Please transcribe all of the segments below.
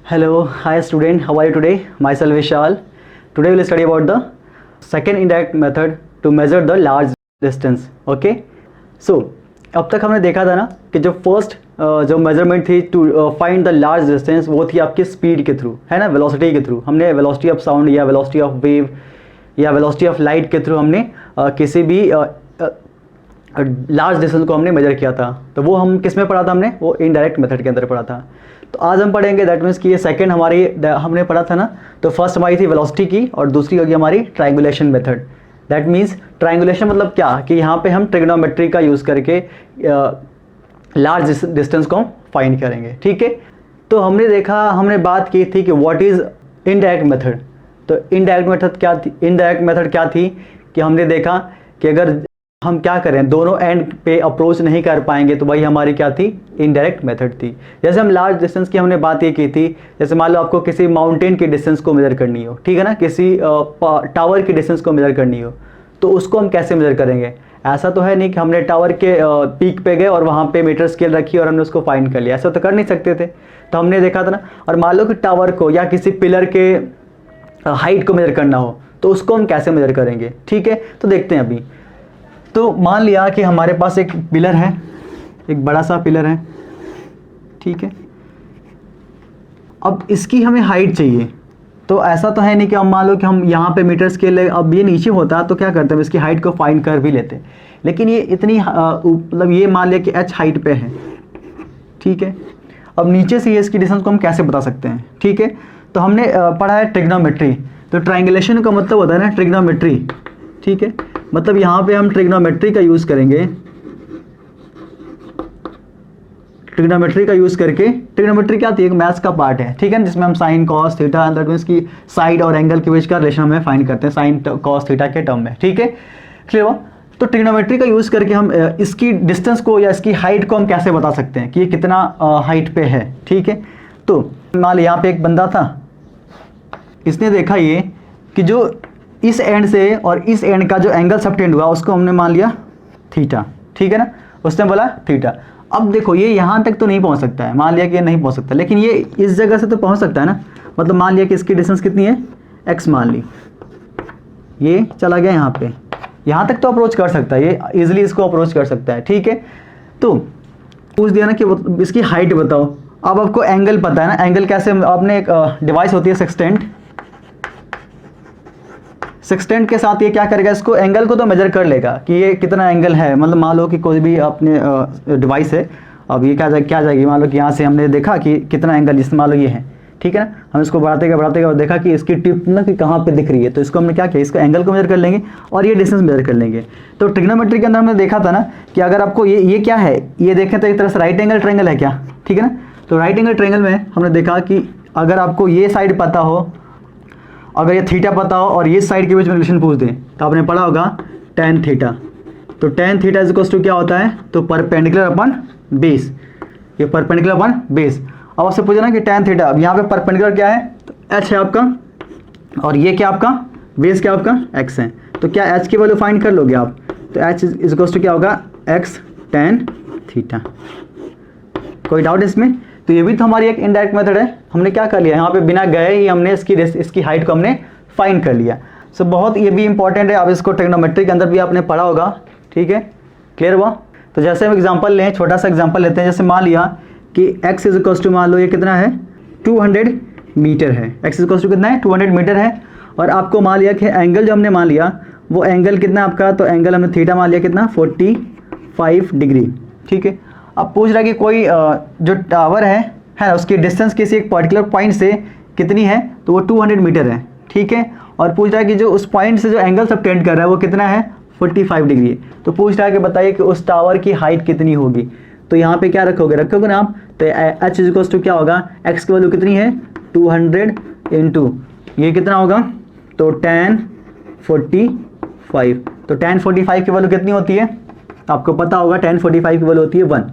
Hello, hi student, how are you today? Myself Vishal. Today we'll study about the second indirect method to measure the large distance. Okay? So अब तक हमने देखा था ना कि जो फर्स्ट जो मेजरमेंट थी to find the large distance वो थी आपकी स्पीड के थ्रू, है ना, वेलोसिटी के थ्रू। हमने वेलोसिटी ऑफ साउंड या वेलोसिटी ऑफ वेव या वेलोसिटी ऑफ लाइट के थ्रू हमने किसी भी लार्ज डिस्टेंस को हमने मेजर किया था। तो वो हम किस में पढ़ा था? हमने वो इनडायरेक्ट मेथड के अंदर पढ़ा था। तो आज हम पढ़ेंगे दैट मीन्स कि ये सेकंड हमारी हमने पढ़ा था ना, तो फर्स्ट हमारी थी वेलोसिटी की और दूसरी होगी हमारी triangulation method. That means triangulation मतलब क्या कि यहाँ पे हम ट्रिग्नोमेट्री का यूज़ करके लार्ज डिस्टेंस को हम फाइंड करेंगे। ठीक है, तो हमने बात की थी कि व्हाट इज़ इनडायरेक्ट मेथड। तो इनडायरेक्ट मेथड क्या थी कि हमने देखा कि अगर हम क्या करें, दोनों एंड पे अप्रोच नहीं कर पाएंगे तो वही हमारी क्या थी? इनडायरेक्ट मेथड थी। जैसे हम लार्ज डिस्टेंस की हमने बात ये की थी, जैसे मान लो आपको किसी माउंटेन की डिस्टेंस को मेजर करनी हो, ठीक है ना, किसी टावर की डिस्टेंस को मेजर करनी हो, तो उसको हम कैसे मेजर करेंगे? ऐसा तो है नहीं कि हमने टावर के पीक पे गए और वहाँ पे मीटर स्केल रखी और हमने उसको फाइंड कर लिया, ऐसा तो कर नहीं सकते थे। तो हमने देखा था ना, और मान लो कि टावर को या किसी पिलर के हाइट को मेजर करना हो तो उसको हम कैसे मेजर करेंगे? ठीक है, तो देखते हैं अभी। तो मान लिया कि हमारे पास एक पिलर है, एक बड़ा सा पिलर है, ठीक है। अब इसकी हमें हाइट चाहिए, तो ऐसा तो है नहीं कि हम मान लो कि हम यहाँ पे मीटर स्केल, अब ये नीचे होता तो क्या करते हैं, इसकी हाइट को फाइंड कर भी लेते, लेकिन ये इतनी मतलब ये मान लिया कि h हाइट पे है, ठीक है। अब नीचे से ये इसकी डिस्टेंस को हम कैसे बता सकते हैं? ठीक है, तो हमने पढ़ा है ट्रिग्नोमेट्री। तो ट्रायंगुलेशन का मतलब होता है ना ट्रिग्नोमेट्री, ठीक है। मतलब यहाँ पे हम ट्रिग्नोमेट्री का यूज़ करेंगे, ट्रिग्नोमेट्री का यूज़ करके, ट्रिग्नोमेट्री क्या थी? एक मैथ्स का पार्ट है, ठीक है, जिसमें हम sine cos theta, that means की साइड और एंगल के बीच का रिलेशन हमें फाइंड करते हैं साइन कॉस थीटा के टर्म में, ठीक है, क्लियर हुआ? तो ट्रिग्नोमेट्री का यूज़ करके हम इसकी डिस्टेंस को या इसकी हाइट को हम कैसे बता सकते हैं कि ये कितना हाइट पे है, ठीक है। तो मान लो यहाँ पे एक बंदा था, इसने देखा ये कि जो इस एंड से और इस एंड का जो एंगल सबटेंड हुआ उसको हमने मान लिया थीटा, ठीक है ना, उसने बोला थीटा। अब देखो ये यहाँ तक तो नहीं पहुँच सकता है, मान लिया कि ये नहीं पहुँच सकता, लेकिन ये इस जगह से तो पहुँच सकता है ना। मतलब मान लिया कि इसकी डिस्टेंस कितनी है? x मान ली, ये चला गया यहाँ पे, यहाँ तक तो अप्रोच कर सकता है, ये ईजिली इसको अप्रोच कर सकता है, ठीक है। तो पूछ दिया ना कि इसकी हाइट बताओ। अब आपको एंगल पता है ना, एंगल कैसे, आपने एक डिवाइस होती है सेक्सटेंट के साथ ये क्या करेगा, इसको एंगल को तो मेजर कर लेगा कि ये कितना एंगल है। मतलब मान लो कि कोई भी अपने डिवाइस है, अब ये क्या जाएगी, मान लो कि यहाँ से हमने देखा कि कितना एंगल, जिससे मान लो ये है, ठीक है ना, हम इसको बढ़ाते गए देखा कि इसकी टिप ना कि कहाँ पे दिख रही है, तो इसको हमने क्या किया, इसको एंगल को मेजर कर लेंगे और ये डिस्टेंस मेजर कर लेंगे। तो ट्रिग्नोमेट्री के अंदर हमने देखा था ना कि अगर आपको ये क्या है, ये देखें तो एक तरह से राइट एंगल ट्रायंगल है क्या, ठीक है ना। तो राइट एंगल ट्रायंगल में हमने देखा कि अगर आपको ये साइड पता हो, अगर ये थीटा पता हो और ये साइड के बीच में रिलेशन पूछ दें तो आपने पढ़ा होगा tan थीटा। तो tan theta is equals to क्या होता है, तो परपेंडिकुलर अपॉन बेस, ये परपेंडिकुलर अपॉन बेस। अब आपसे पूछा ना कि tan थीटा, अब यहाँ पे परपेंडिकुलर क्या है, तो h है आपका, और ये क्या आपका बेस, क्या आपका x है। तो क्या h की वैल्यू फाइंड कर लोगे आप, तो h इज इक्वल्स टू क्या होगा, x tan थीटा। कोई डाउट इसमें? तो ये भी तो हमारी एक इनडायरेक्ट मेथड है। हमने क्या कर लिया, यहाँ पे बिना गए ही हमने इसकी हाइट को हमने फाइंड कर लिया। सो बहुत ये भी इंपॉर्टेंट है, आप इसको ट्रिग्नोमेट्री के अंदर भी आपने पढ़ा होगा, ठीक है, क्लियर हुआ? तो जैसे हम एग्जांपल लें, छोटा सा एग्जांपल लेते हैं। जैसे मान लिया कि x इज इक्वल्स टू, मान लो ये कितना है, 200 मीटर है, x इज इक्वल्स टू कितना है, 200 मीटर है। और आपको मान लिया कि एंगल जो हमने मान लिया वो एंगल कितना आपका, तो एंगल हमने थीटा मान लिया कितना, 45 डिग्री, ठीक है। अब पूछ रहा है कि कोई जो टावर है ना, उसकी डिस्टेंस किसी एक पर्टिकुलर पॉइंट से कितनी है, तो वो 200 मीटर है, ठीक है। और पूछ रहा है कि जो उस पॉइंट से जो एंगल सबटेंड कर रहा है वो कितना है, 45 डिग्री। तो पूछ रहा है कि बताइए कि उस टावर की हाइट कितनी होगी। तो यहाँ पे क्या रखोगे ना आप, तो h इज इक्वल्स टू क्या होगा, x की वैल्यू कितनी है, 200 इंटू ये कितना होगा, तो tan 45। तो tan 45 की वैल्यू कितनी होती है, आपको पता होगा tan 45 की वैल्यू होती है 1,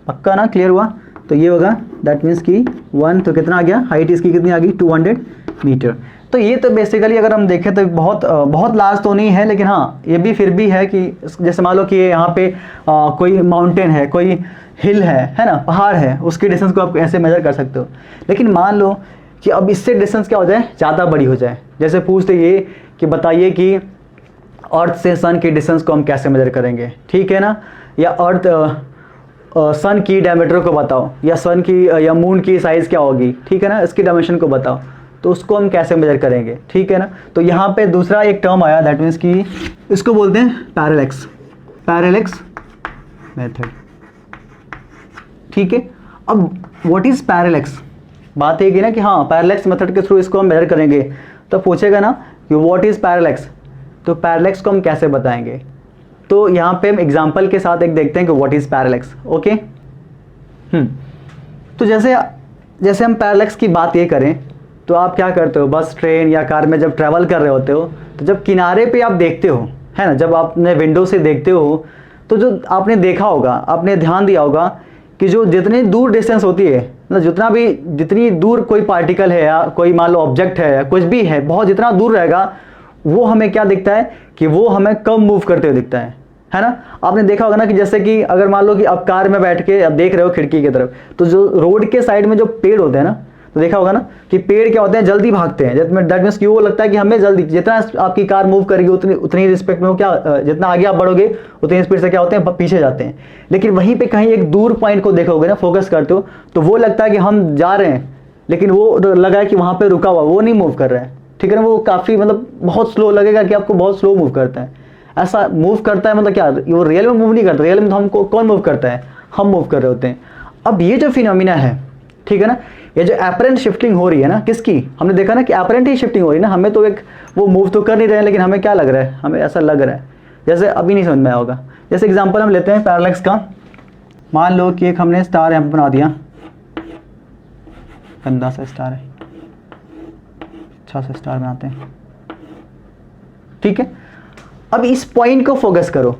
पक्का ना, क्लियर हुआ? तो ये होगा दैट मीन्स कि 1, तो कितना आ गया, हाइट इसकी कितनी आ गई, 200 मीटर। तो ये तो बेसिकली अगर हम देखें तो बहुत लार्ज तो नहीं है, लेकिन हाँ ये भी फिर भी है कि जैसे मान लो कि यहाँ पे कोई माउंटेन है, कोई हिल है ना, पहाड़ है, उसकी डिस्टेंस को आप ऐसे मेजर कर सकते हो। लेकिन मान लो कि अब इससे डिस्टेंस क्या हो जाए, ज़्यादा बड़ी हो जाए। जैसे पूछते ये कि बताइए कि अर्थ से सन की डिस्टेंस को हम कैसे मेजर करेंगे, ठीक है ना, या अर्थ सन की डायमीटर को बताओ, या सन की या मून की साइज़ क्या होगी, ठीक है ना, इसकी डायमेंशन को बताओ, तो उसको हम कैसे मेजर करेंगे, ठीक है ना। तो यहाँ पे दूसरा एक टर्म आया, दैट मीन्स कि इसको बोलते हैं पैरेलैक्स मेथड, ठीक है। अब व्हाट इज़ पैरेलैक्स, बात है कि ना कि हाँ पैरेलैक्स मेथड के थ्रू इसको हम मेजर करेंगे। तो पूछेगा ना कि व्हाट इज़ पैरेलैक्स, तो पैरेलैक्स को हम कैसे बताएंगे। तो यहाँ पे हम एग्जांपल के साथ एक देखते हैं कि व्हाट इज़ पैरेलैक्स, ओके। तो जैसे हम पैरेलैक्स की बात ये करें तो आप क्या करते हो, बस ट्रेन या कार में जब ट्रैवल कर रहे होते हो तो जब किनारे पे आप देखते हो, है ना, जब आपने विंडो से देखते हो तो जो आपने देखा होगा, आपने ध्यान दिया होगा कि जो जितनी दूर डिस्टेंस होती है, मतलब जितनी दूर कोई पार्टिकल है या कोई मान लो ऑब्जेक्ट है या कुछ भी है, बहुत जितना दूर रहेगा वो हमें क्या दिखता है कि वो हमें कम मूव करते हुए दिखता है ना। आपने देखा होगा ना कि जैसे कि अगर मान लो कि आप कार में बैठ के आप देख रहे हो खिड़की की तरफ, तो जो रोड के साइड में जो पेड़ होते हैं ना, तो देखा होगा ना कि पेड़ क्या होते हैं, जल्दी भागते हैं। दैट मीन्स कि वो लगता है कि हमें जल्दी, जितना आपकी कार मूव करेगी उतनी रिस्पेक्ट में वो क्या, जितना आगे आप बढ़ोगे उतनी स्पीड से क्या होते हैं, पीछे जाते हैं। लेकिन वहीं पे कहीं एक दूर पॉइंट को देखोगे ना, फोकस करते हो, तो वो लगता है कि हम जा रहे हैं, लेकिन वो लगा है कि वहाँ पे रुका हुआ, वो नहीं मूव कर रहा है, ठीक है ना। वो काफ़ी मतलब बहुत स्लो लगेगा कि आपको बहुत स्लो मूव करता है। ऐसा मूव करता है मतलब क्या, वो रियल में मूव नहीं करता, रियल में तो हमको कौन मूव करता है, हम मूव कर रहे होते हैं। अब ये जो फिनोमिना है, ठीक है ना, ये जो एपरेंट शिफ्टिंग हो रही है ना, किसकी, हमने देखा ना कि एपरेंट ही शिफ्टिंग हो रही है ना, हमें तो एक वो मूव तो कर नहीं रहे हैं, लेकिन हमें क्या लग रहा है, हमें ऐसा लग रहा है जैसे अभी नहीं समझ में आया होगा। जैसे एग्जांपल हम लेते हैं पैरेलैक्स का, मान लो कि एक हमने स्टार यहाँ पे बना दिया, गंदा सा स्टार है, अच्छा सा स्टार बनाते हैं, ठीक है। अब इस पॉइंट को फोकस करो,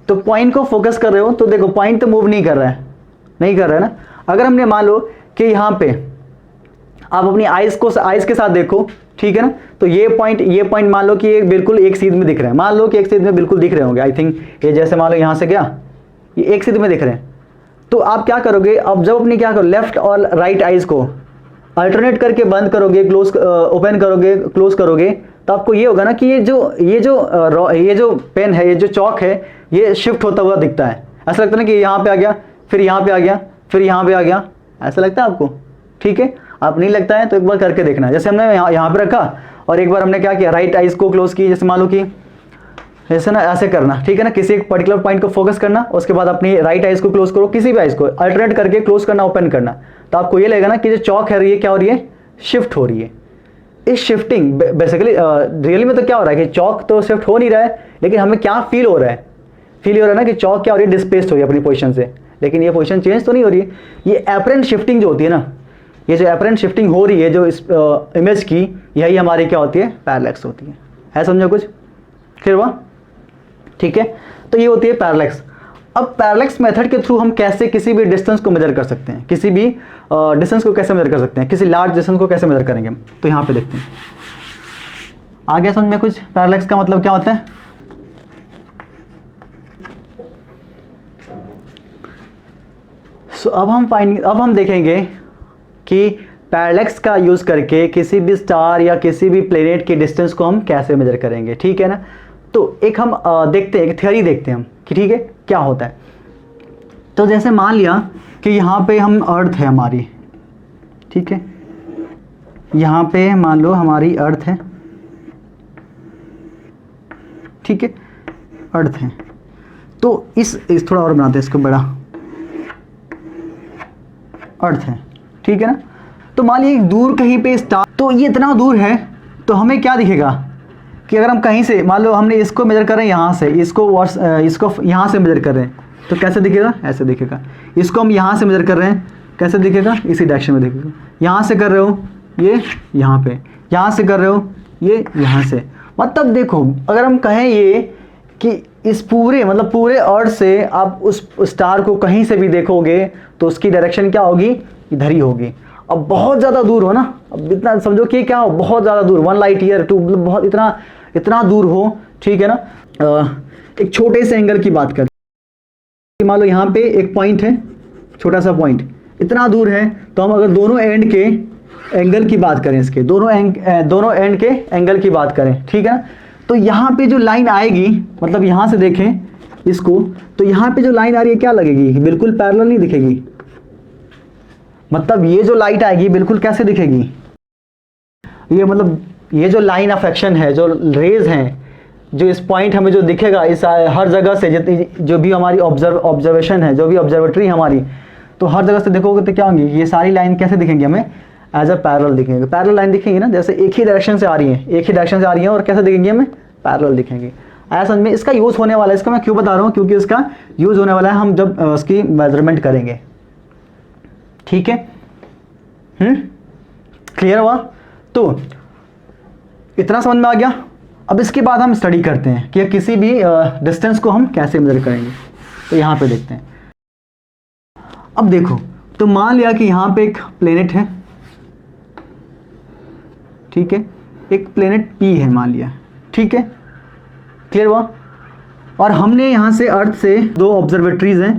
तो पॉइंट को फोकस कर रहे हो तो देखो पॉइंट तो मूव नहीं कर रहा है ना। अगर हमने मान लो कि यहाँ पे आप अपनी आइज के साथ देखो, ठीक है ना, तो ये पॉइंट मान लो कि ये बिल्कुल एक सीध में दिख रहे हैं, मान लो कि एक सीध में बिल्कुल दिख रहे होंगे, आई थिंक ये जैसे मान लो यहाँ से गया, ये एक सीध में दिख रहे हैं। तो आप क्या करोगे, अब जब अपनी क्या करो, लेफ्ट और राइट आइज को अल्टरनेट करके बंद करोगे, ओपन करोगे, क्लोज करोगे, तो आपको ये होगा ना कि ये जो पेन है, ये जो चौक है, ये शिफ्ट होता हुआ दिखता है। ऐसा लगता है ना कि यहाँ पे आ गया, फिर यहाँ पे आ गया, फिर यहाँ पे आ गया, ऐसा लगता है आपको, ठीक है। आप नहीं लगता है तो एक बार करके देखना। जैसे हमने यहाँ पे रखा और एक बार हमने क्या किया, राइट आइज को क्लोज की, जैसे मान लो कि ऐसे ना, ऐसे करना, ठीक है ना, किसी एक पर्टिकुलर पॉइंट को फोकस करना, उसके बाद अपनी राइट आइज को क्लोज करो, किसी भी आइज को अल्टरनेट करके क्लोज करना, ओपन करना, तो आपको ये लगेगा ना कि जो चौक है ये क्या हो रही है, शिफ्ट हो रही है। इस शिफ्टिंग बेसिकली रियली में तो क्या हो रहा है कि चौक तो शिफ्ट हो नहीं रहा है, लेकिन हमें क्या फील हो रहा है ना कि चौक क्या हो रही है, डिस्प्लेस्ड हो रही है अपनी पोजीशन से, लेकिन ये पोजीशन चेंज तो नहीं हो रही है। ये एपरेंट शिफ्टिंग जो होती है ना, ये जो एपरेंट शिफ्टिंग हो रही है जो इस इमेज की, यही हमारी क्या होती है, पैरेलैक्स होती है समझो कुछ क्लियर हुआ, ठीक है। तो ये होती है पैरेलैक्स। अब पैरेलैक्स मेथड के थ्रू हम कैसे किसी भी डिस्टेंस को मेजर कर सकते हैं, किसी भी डिस्टेंस को कैसे मेजर कर सकते हैं, किसी लार्ज डिस्टेंस को कैसे मेजर करेंगे हम, तो यहाँ पे देखते हैं। आगे समझ में कुछ, पैरेलैक्स का मतलब क्या होता है। अब हम देखेंगे कि पैरेलैक्स का यूज़ करके किसी भी स्टार या किसी भी प्लेनेट की डिस्टेंस को हम कैसे मेजर करेंगे, ठीक है ना। तो एक हम देखते हैं, एक थ्योरी देखते हैं हम कि ठीक है क्या होता है। तो जैसे मान लिया कि यहाँ पे हम अर्थ है हमारी, ठीक है, यहाँ पे मान लो हमारी अर्थ है, ठीक है, अर्थ है। तो इस थोड़ा और बनाते हैं इसको, बड़ा अर्थ है, ठीक है ना। तो मान लीजिए दूर कहीं पे स्टार, तो ये इतना दूर है तो हमें क्या दिखेगा कि अगर हम कहीं से मान लो हमने इसको मेजर कर रहे हैं यहाँ से, इसको यहाँ से मेजर कर रहे हैं तो कैसे दिखेगा, ऐसे दिखेगा। इसको हम यहाँ से मेजर कर रहे हैं, कैसे दिखेगा, इसी डायरेक्शन में दिखेगा। यहाँ से कर रहे हो ये यहाँ पे, यहाँ से कर रहे हो ये यहाँ से। मतलब देखो अगर हम कहें ये कि इस पूरे अर्थ से आप उस स्टार को कहीं से भी देखोगे तो उसकी डायरेक्शन क्या होगी, इधर ही होगी। अब बहुत ज़्यादा दूर हो ना, अब इतना समझो कि क्या हो, बहुत ज़्यादा दूर, 1 लाइट ईयर टू, मतलब बहुत इतना इतना दूर हो, ठीक है ना। एक छोटे से एंगल की बात करते हैं, मान लो यहाँ पे एक पॉइंट है, छोटा सा पॉइंट इतना दूर है, तो हम अगर दोनों एंड के एंगल की बात करें, इसके दोनों एंड के एंगल की बात करें, ठीक है ना, तो यहाँ पे जो लाइन आएगी, मतलब यहाँ से देखें इसको, तो यहाँ पे जो लाइन आ रही है क्या लगेगी, बिल्कुल पैरेलल नहीं दिखेगी। मतलब ये जो लाइट आएगी बिल्कुल कैसे दिखेगी, ये मतलब ये जो लाइन ऑफ एक्शन है, जो रेज हैं, जो इस पॉइंट हमें जो दिखेगा, इस हर जगह से जितनी जो भी हमारी ऑब्जर्वेशन है, जो भी ऑब्जर्वेटरी हमारी, तो हर जगह से देखोगे तो क्या होंगी, ये सारी लाइन कैसे दिखेंगी हमें, एज अ पैरेलल दिखेंगे। पैरेलल लाइन दिखेंगी ना, जैसे एक ही डायरेक्शन से आ रही है, एक ही डायरेक्शन से आ रही है, और कैसे दिखेंगी हमें, पैरेलल दिखेंगे। ऐसा समझ में, इसका यूज़ होने वाला है, इसका मैं क्यों बता रहा हूँ, क्योंकि इसका यूज़ होने वाला है हम जब उसकी मेजरमेंट करेंगे, ठीक है। क्लियर हुआ, तो इतना समझ में आ गया। अब इसके बाद हम स्टडी करते हैं कि किसी भी डिस्टेंस को हम कैसे मेजर करेंगे, तो यहाँ पे देखते हैं। अब देखो, तो मान लिया कि यहाँ पे एक प्लेनेट है, ठीक है, एक प्लेनेट पी है मान लिया, ठीक है, क्लियर हुआ। और हमने यहाँ से अर्थ से 2 ऑब्जर्वेटरीज हैं,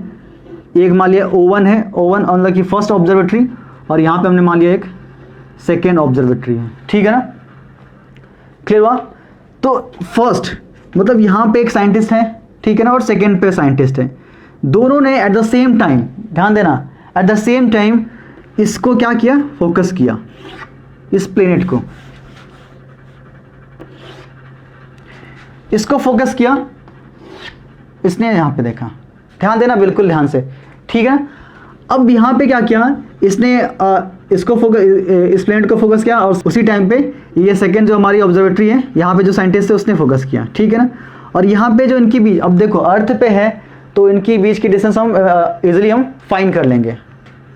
एक मान लिया O1 है, O1 on the key first observatory, और यहाँ पे हमने मान लिया एक सेकेंड ऑब्जर्वेटरी है, ठीक है ना, क्लियर हुआ। तो फर्स्ट मतलब यहाँ पे एक साइंटिस्ट है, ठीक है ना, और सेकेंड पे साइंटिस्ट है, दोनों ने एट द सेम टाइम, ध्यान देना, एट द सेम टाइम इसको क्या किया, फोकस किया, इस प्लेनेट को, इसको फोकस किया, इसने यहाँ पे देखा, ध्यान देना बिल्कुल ध्यान से, ठीक है। अब यहाँ पे क्या किया इसने, इसको फोकस, इस प्लेनेट को फोकस किया, और उसी टाइम पे ये सेकंड जो हमारी ऑब्जर्वेटरी है, यहाँ पे जो साइंटिस्ट है उसने फोकस किया, ठीक है ना। और यहाँ पे जो इनकी बीच, अब देखो अर्थ पे है तो इनकी बीच की डिस्टेंस हम इजीली हम फाइंड कर लेंगे,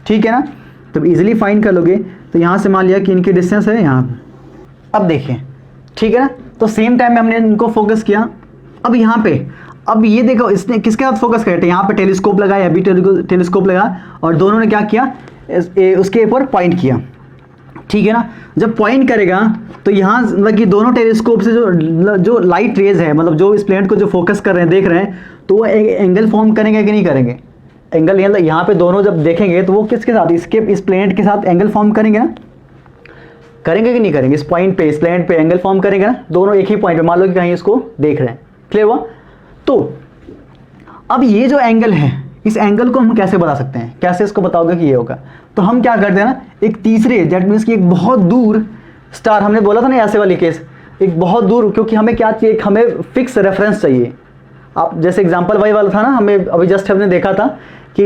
ठीक है ना। तो इजीली फाइंड कर लोगे, तो यहाँ से मान लिया कि इनकी डिस्टेंस है यहाँ। अब देखिए, ठीक है ना, तो सेम टाइम में हमने इनको फोकस किया। अब यहाँ पे, अब ये देखो इसने किसके साथ फोकस किया, यहाँ पे टेलीस्कोप लगाया, अभी टेलीस्कोप लगा, और दोनों ने क्या किया, उसके ऊपर पॉइंट किया, ठीक है ना। जब पॉइंट करेगा तो यहाँ मतलब कि दोनों टेलीस्कोप से जो लाइट रेज है, मतलब जो इस प्लेनेट को जो फोकस कर रहे हैं, देख रहे हैं, तो वो एंगल फॉर्म करेंगे कि नहीं करेंगे, एंगल यहाँ पे दोनों जब देखेंगे तो वो किसके साथ, इस प्लेनेट के साथ एंगल फॉर्म करेंगे ना, करेंगे कि नहीं करेंगे, इस पॉइंट पे, इस प्लेनेट पे एंगल फॉर्म करेंगे ना, दोनों एक ही पॉइंट पे, मान लो कि कहीं इसको देख रहे हैं, क्लियर हुआ। तो अब ये जो एंगल है, इस एंगल को हम कैसे बता सकते हैं, कैसे इसको बताओगे कि ये होगा, तो हम क्या करते हैं ना, एक तीसरे, दैट मीन्स कि एक बहुत दूर स्टार, हमने बोला था ना ऐसे वाली केस, एक बहुत दूर, क्योंकि हमें क्या चाहिए, हमें फिक्स रेफरेंस चाहिए। आप जैसे एग्जांपल वाई वाला था ना, हमें अभी जस्ट हमने देखा था कि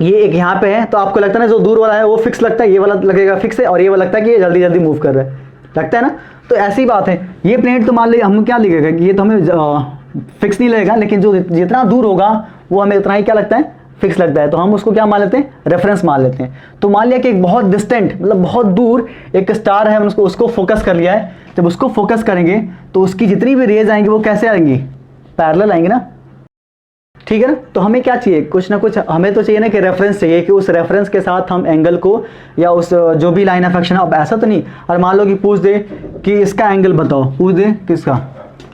ये एक यहाँ पे है, तो आपको लगता है ना जो दूर वाला है वो फिक्स लगता है, ये वाला लगेगा फिक्स है, और ये वाला लगता है कि ये जल्दी जल्दी मूव कर रहा है, लगता है ना। तो ऐसी बात है, ये प्लेनेट तो मान लीजिए हम क्या लिखेगा कि ये तो हमें फिक्स नहीं लगेगा, लेकिन जो जितना दूर होगा वो हमें उतना ही क्या लगता है, फिक्स लगता है, तो हम उसको क्या मान लेते हैं, रेफरेंस मान लेते हैं। तो मान लिया कि एक बहुत डिस्टेंट, मतलब बहुत दूर एक स्टार है, उसको फोकस कर लिया है। जब उसको फोकस करेंगे तो उसकी जितनी भी रेज आएंगी वो कैसे आएंगी, पैरेलल आएंगी ना, ठीक है ना। तो हमें क्या चाहिए, कुछ ना कुछ हमें तो चाहिए ना कि रेफरेंस चाहिए, कि उस रेफरेंस के साथ हम एंगल को, या उस जो भी लाइन ऑफ एक्शन है, अब ऐसा तो नहीं, और मान लो कि पूछ दे कि इसका एंगल बताओ, पूछ दे किसका,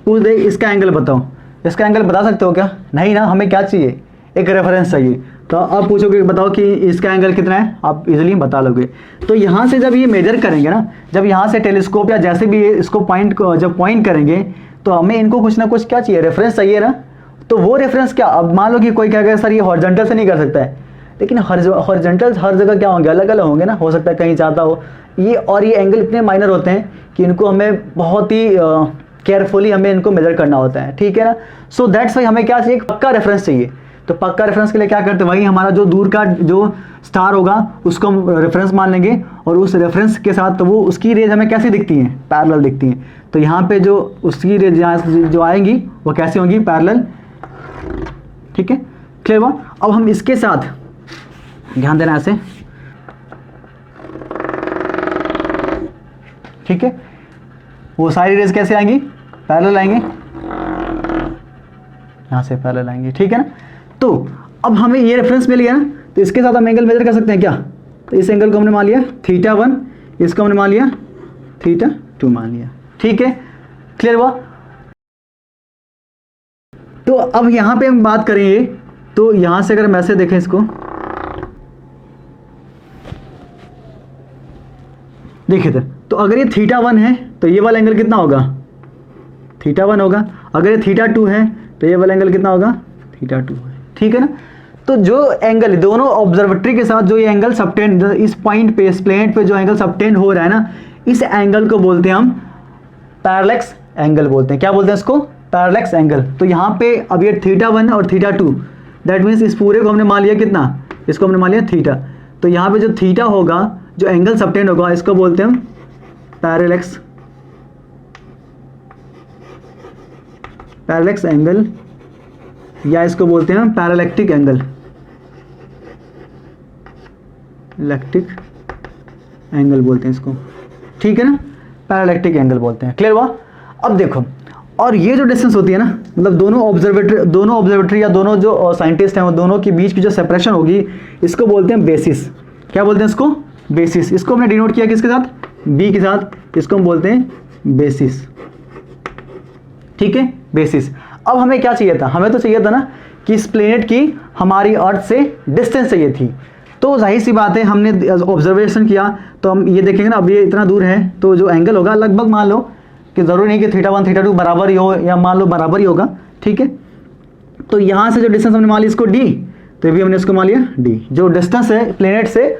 पूछ दे इसका एंगल बताओ, इसका एंगल बता सकते हो क्या, नहीं ना, हमें क्या चाहिए, एक रेफरेंस चाहिए। तो आप पूछोगे बताओ कि इसका एंगल कितना है, आप इजीली बता लोगे। तो यहाँ से जब ये मेजर करेंगे ना, जब यहाँ से टेलीस्कोप या जैसे भी इसको जब पॉइंट करेंगे, तो हमें इनको कुछ ना कुछ क्या चाहिए, रेफरेंस चाहिए ना। तो वो रेफरेंस क्या, अब मान लो कि कोई क्या कहे सर ये हॉरिजॉन्टल से नहीं कर सकता है, लेकिन हॉरिजॉन्टल हर जगह क्या होंगे, अलग अलग होंगे ना, हो सकता है कहीं ज़्यादा हो ये, और ये एंगल इतने माइनर होते हैं कि इनको हमें बहुत ही केयरफुली हमें इनको मेजर करना होता है, ठीक है ना। सो दैट्स वाई हमें क्या चाहिए, एक पक्का रेफरेंस चाहिए। तो पक्का रेफरेंस के लिए क्या करते हैं, वही हमारा जो दूर का जो स्टार होगा उसको हम रेफरेंस मान लेंगे, और उस रेफरेंस के साथ तो वो उसकी रेज हमें कैसी दिखती हैं, पैरेलल दिखती हैं। तो यहाँ पे जो उसकी रेज जो आएंगी वो कैसी होंगी, पैरेलल, ठीक है, क्लियर हुआ। अब हम इसके साथ ध्यान देना ऐसे, ठीक है, वो सारी रेज कैसे आएंगी, पैरेलल आएंगे, यहाँ से पैरेलल आएंगे, ठीक है ना। तो अब हमें ये रेफरेंस मिल गया ना, तो इसके साथ हम एंगल मेजर कर सकते हैं क्या, तो इस एंगल को हमने मान लिया θ1, इसको हमने मान लिया θ2 मान लिया। ठीक है, क्लियर हुआ। तो अब यहां पे हम बात करेंगे, तो यहां से अगर हम ऐसे देखें इसको, देखिए तो अगर ये θ1 है तो ये वाला एंगल कितना होगा, θ1 होगा। अगर ये θ2 है तो ये वाला एंगल कितना होगा, θ2 है। ठीक है ना। तो जो एंगल दोनों ऑब्जर्वेटरी के साथ जो ये एंगल सबटेंड इस पॉइंट पे, इस प्लेनेट पे जो एंगल सबटेंड हो रहा है ना, इस एंगल को बोलते हैं हम पैरेलैक्स एंगल बोलते हैं। क्या बोलते हैं इसको, पैरेलैक्स एंगल। तो यहाँ पे अब ये θ1 और θ2, दैट मीन्स इस पूरे को हमने मान लिया कितना, इसको हमने मान लिया θ। तो यहाँ पे जो θ होगा, जो एंगल सबटेंड होगा, इसको बोलते हैं हम पैरेलैक्स एंगल, या इसको बोलते हैं हम पैरेलैक्टिक एंगल, इलेक्ट्रिक एंगल बोलते हैं इसको। ठीक है ना, पैरेलैक्टिक एंगल बोलते हैं। क्लियर हुआ। अब देखो, और ये जो डिस्टेंस होती है ना, मतलब दोनों ऑब्जर्वेटरी या दोनों जो साइंटिस्ट हैं वो दोनों के बीच की जो सेपरेशन होगी, इसको बोलते हैं बेसिस। क्या बोलते हैं इसको, बेसिस। इसको हमने डिनोट किया किसके साथ, बी के साथ, इसको हम बोलते हैं बेसिस। ठीक है, बेसिस। अब हमें क्या चाहिए था, हमें तो चाहिए था ना कि इस प्लेनेट की हमारी अर्थ से डिस्टेंस चाहिए थी। तो जाहिर सी बात है, हमने ऑब्जर्वेशन किया तो हम ये देखेंगे ना, अब ये इतना दूर है तो जो एंगल होगा लगभग, मान लो कि ज़रूरी नहीं कि θ1 θ2 बराबर ही हो, या मान लो बराबर ही होगा। ठीक है, तो यहाँ से जो डिस्टेंस हमने मान लिया इसको d, तो ये भी हमने इसको मान लिया d। जो डिस्टेंस है प्लेनेट से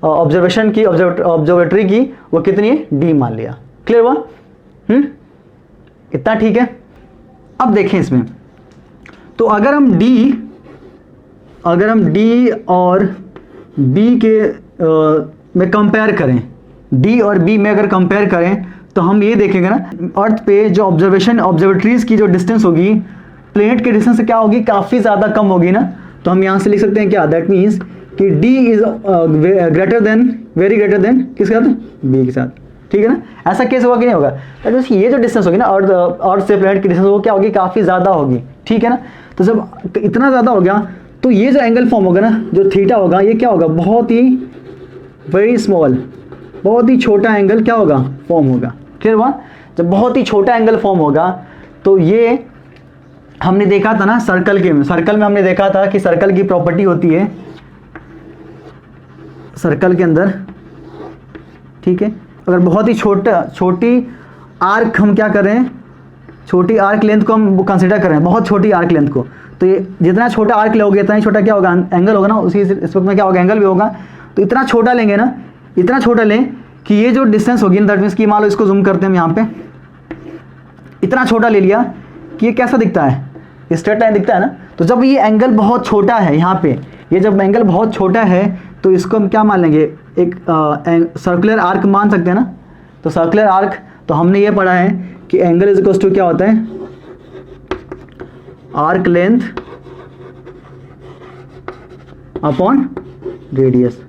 ऑब्जर्वेशन की, ऑब्जर्वेटरी की, वो कितनी है, d मान लिया। क्लियर हुआ। इतना ठीक है। अब देखें इसमें, तो अगर हम D और B के में कंपेयर करें, D और B में अगर कंपेयर करें, तो हम ये देखेंगे ना, अर्थ पे जो ऑब्जर्वेटरीज की जो डिस्टेंस होगी प्लेनेट के डिस्टेंस से क्या होगी, काफ़ी ज़्यादा कम होगी ना। तो हम यहाँ से लिख सकते हैं क्या, दैट मीन्स कि D is greater than, very greater than किसके साथ, B के साथ। ठीक है ना, ऐसा केस होगा कि नहीं होगा। दैट मीन्स ये जो डिस्टेंस होगी ना अर्थ से प्लेनेट की डिस्टेंस, वो क्या होगी, काफ़ी ज़्यादा होगी। ठीक है ना। तो जब इतना ज़्यादा हो गया तो ये जो एंगल फॉर्म होगा ना, जो θ होगा, ये क्या होगा, बहुत ही वेरी स्मॉल, बहुत ही छोटा एंगल क्या होगा, फॉर्म होगा। क्लियर हुआ। जब बहुत ही छोटा एंगल फॉर्म होगा तो ये हमने देखा था ना सर्कल में हमने देखा था कि सर्कल की प्रॉपर्टी होती है सर्कल के अंदर। ठीक है, अगर बहुत ही छोटी आर्क हम क्या कर रहे हैं, छोटी आर्क लेंथ को हम कंसिडर कर रहे हैं, बहुत छोटी आर्क लेंथ को, तो ये जितना छोटा आर्क लोगे इतना ही छोटा क्या होगा, एंगल होगा ना, उसी इस वक्त में क्या होगा, एंगल भी होगा। तो इतना छोटा लेंगे ना, इतना छोटा लें कि ये जो डिस्टेंस होगी दैट मीन्स कि मान लो इसको जूम करते हैं हम यहाँ पे, इतना छोटा ले लिया कि ये कैसा दिखता है, स्ट्रेट लाइन दिखता है ना। तो जब ये एंगल बहुत छोटा है यहाँ पे, ये जब एंगल बहुत छोटा है तो इसको हम क्या मान लेंगे, एक सर्कुलर आर्क मान सकते हैं ना। तो सर्कुलर आर्क, तो हमने ये पढ़ा है कि एंगल इज इक्वल टू क्या होता है, आर्क लेंथ अपॉन रेडियस।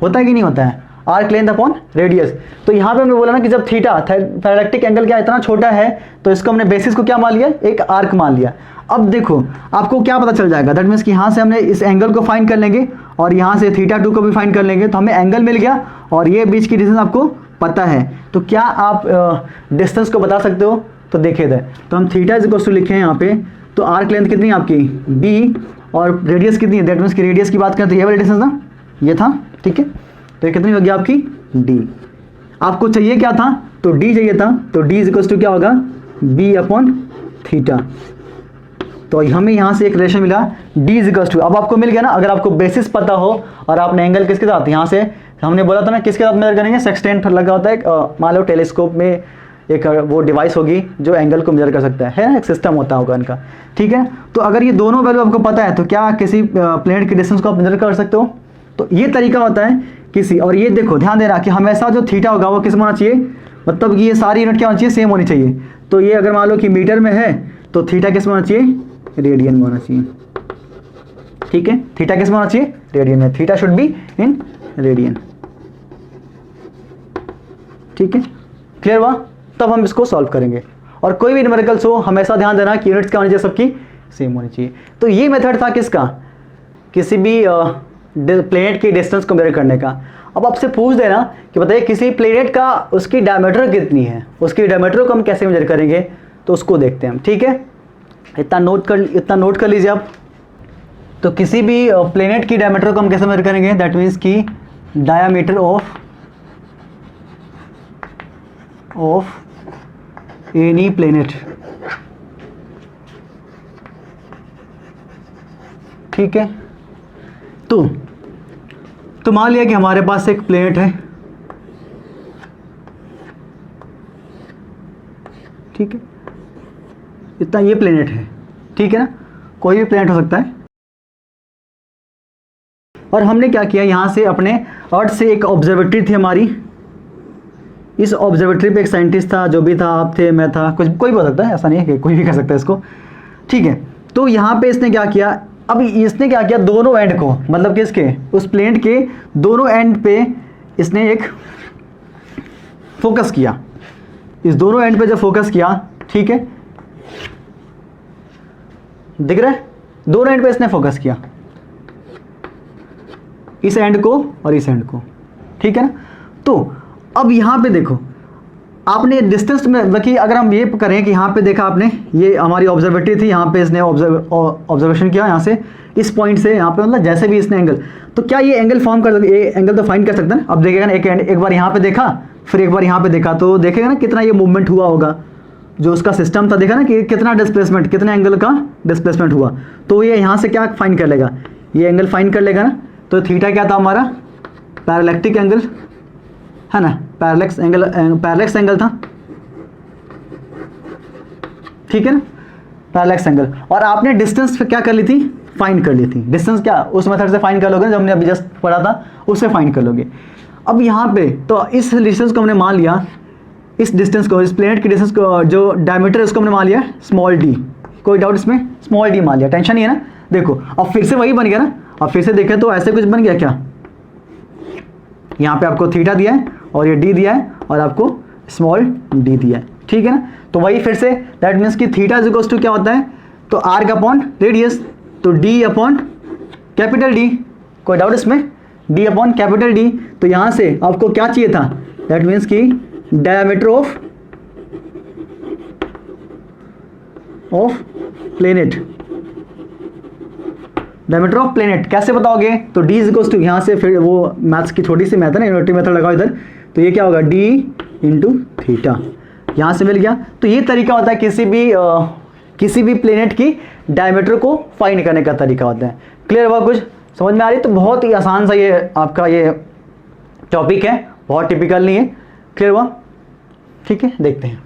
होता है कि नहीं होता है, आर्क लेंथ अपॉन रेडियस। तो यहाँ पे हमने बोला ना कि जब थीटा पैरेलैक्टिक एंगल क्या इतना छोटा है, तो इसको हमने बेसिस को क्या मान लिया, एक आर्क मान लिया। अब देखो आपको क्या पता चल जाएगा, दैट मीन्स कि यहाँ से हमने इस एंगल को फाइंड कर लेंगे और यहाँ से θ2 को भी फाइंड कर लेंगे, तो हमें एंगल मिल गया और ये बीच की डिस्टेंस आपको पता है। तो क्या आप डिस्टेंस को बता सकते हो, तो देखिए इधर, तो हम थीटा इज इक्वल टू लिखे हैं यहाँ पे, तो आर्क लेंथ कितनी है आपकी b और रेडियस कितनी है, दैट मीन्स कि रेडियस की बात करें तो ये वाला डिस्टेंस ना, ये था। ठीक है, तो ये कितनी होगी आपकी d। आपको चाहिए क्या था, तो d चाहिए था, तो d इज इक्वल टू क्या होगा, b अपॉन थीटा। तो हमें यहाँ से एक रिलेशन मिला d इज इक्वल टू, अब आपको मिल गया ना। अगर आपको बेसिस पता हो और आपने एंगल किसके साथ, यहाँ से हमने बोला था ना किसके साथ मेजर करेंगे, सेक्सटेंट लगा होता है, मान लो टेलीस्कोप में एक वो डिवाइस होगी जो एंगल को मेजर कर सकता है ना, एक सिस्टम होता होगा इनका। ठीक है, तो अगर ये दोनों वैल्यू आपको पता है तो क्या किसी प्लेनेट की डिस्टेंस को आप मेजर कर सकते हो। तो ये तरीका होता है किसी, और ये देखो ध्यान देना कि हमेशा जो थीटा होगा वो किस में होना चाहिए, मतलब कि ये सारी यूनिट क्या होनी चाहिए, सेम होनी चाहिए। तो ये अगर मान लो कि मीटर में है तो थीटा किस में होना चाहिए, रेडियन में होना चाहिए। ठीक है, थीटा किस में होना चाहिए, रेडियन में, theta should be in radian. ठीक है, क्लियर हुआ। तब हम इसको सॉल्व करेंगे, और कोई भी न्यूमेरिकल्स हो हमेशा ध्यान देना कि यूनिट्स क्या होनी चाहिए, सबकी सेम होनी चाहिए। तो ये मेथड था किसका, किसी भी प्लेनेट की डिस्टेंस को मेजर करने का। अब आपसे पूछ देना कि बताइए किसी प्लेनेट का उसकी डायमीटर कितनी है, उसकी डायमीटर को हम कैसे मेजर करेंगे, तो उसको देखते हैं हम। ठीक है, इतना नोट कर लीजिए आप। तो किसी भी प्लेनेट की डायमीटर को हम कैसे मेजर करेंगे, दैट मीन्स कि डायमीटर ऑफ एनी प्लेनेट। ठीक है, तो मान लिया कि हमारे पास एक प्लेनेट है। ठीक है, इतना ये प्लेनेट है। ठीक है ना, कोई भी प्लेनेट हो सकता है। और हमने क्या किया, यहां से अपने अर्थ से एक ऑब्जर्वेटरी थी हमारी, इस ऑब्जर्वेटरी पे एक साइंटिस्ट था, जो भी था, आप थे, मैं था, कुछ कोई भी हो सकता है, ऐसा नहीं है कि कोई भी कर सकता है इसको। ठीक है, तो यहाँ पे इसने क्या किया, अब इसने क्या किया, दोनों एंड को, मतलब कि इसके उस प्लेनेट के दोनों एंड पे इसने एक फोकस किया। इस दोनों एंड पे जब फोकस किया, ठीक है, दिख रहा है, दोनों एंड पे इसने फोकस किया, इस एंड को और इस एंड को। ठीक है ना, तो अब यहां पे देखो, आपने डिस्टेंस में बाकी अगर हम ये करें कि यहाँ पे देखा आपने, ये हमारी ऑब्जर्वेटरी थी, यहाँ पे इसने ऑब्जर्वेशन किया, यहाँ से इस पॉइंट से यहाँ पे, मतलब जैसे भी इसने एंगल, तो क्या ये एंगल फॉर्म कर सकते, ये एंगल तो फाइंड कर सकते हैं। अब देखेगा ना, एक बार यहाँ पे देखा, फिर एक बार यहाँ पे देखा, तो देखेगा ना कितना ये मूवमेंट हुआ होगा, जो उसका सिस्टम था, देखा ना कि कितना डिस्प्लेसमेंट, कितने एंगल का डिस्प्लेसमेंट हुआ। तो ये यहाँ से क्या फाइंड कर लेगा, ये एंगल फाइंड कर लेगा ना। तो थीटा क्या था हमारा, पैरेलैक्टिक एंगल है ना, पैरेलैक्स एंगल था। ठीक है ना, पैरेलैक्स एंगल। और आपने डिस्टेंस क्या कर ली थी, फाइंड कर ली थी। डिस्टेंस क्या उस मेथड से फाइंड कर लोगे जो हमने अभी जस्ट पढ़ा था, उससे फाइंड कर लोगे। अब यहाँ पे तो इस डिस्टेंस को हमने मान लिया, इस डिस्टेंस को, इस प्लेनेट की डिस्टेंस को, जो डायमीटर है उसको हमने मान लिया स्मॉल डी। कोई डाउट इसमें, स्मॉल डी मान लिया, टेंशन नहीं है ना। देखो अब फिर से वही बन गया ना, अब फिर से देखें तो ऐसे कुछ बन गया क्या, यहाँ पे आपको थीटा दिया है और ये डी दिया है और आपको स्मॉल डी दिया है। ठीक है ना, तो वही फिर से दैट मीन्स कि थीटा इज इक्वल्स टू क्या होता है, तो आर का अपॉन रेडियस, तो डी अपॉन कैपिटल डी। कोई डाउट इसमें, डी अपॉन कैपिटल डी। तो यहाँ से आपको क्या चाहिए था, दैट मीन्स कि diameter of planet, diameter of planet कैसे बताओगे, तो डी इज इक्वल्स टू, यहाँ से फिर वो मैथ्स की छोटी सी मैथ है ना, यूनिटी मेथड लगाओ इधर, तो ये क्या होगा, डी इंटू थीटा, यहाँ से मिल गया। तो ये तरीका होता है किसी भी प्लेनेट की डायमीटर को फाइंड करने का तरीका होता है। क्लियर हुआ, कुछ समझ में आ रही है। तो बहुत ही आसान सा ये आपका ये टॉपिक है, बहुत टिपिकल नहीं है। क्लियर हुआ, ठीक है, देखते हैं।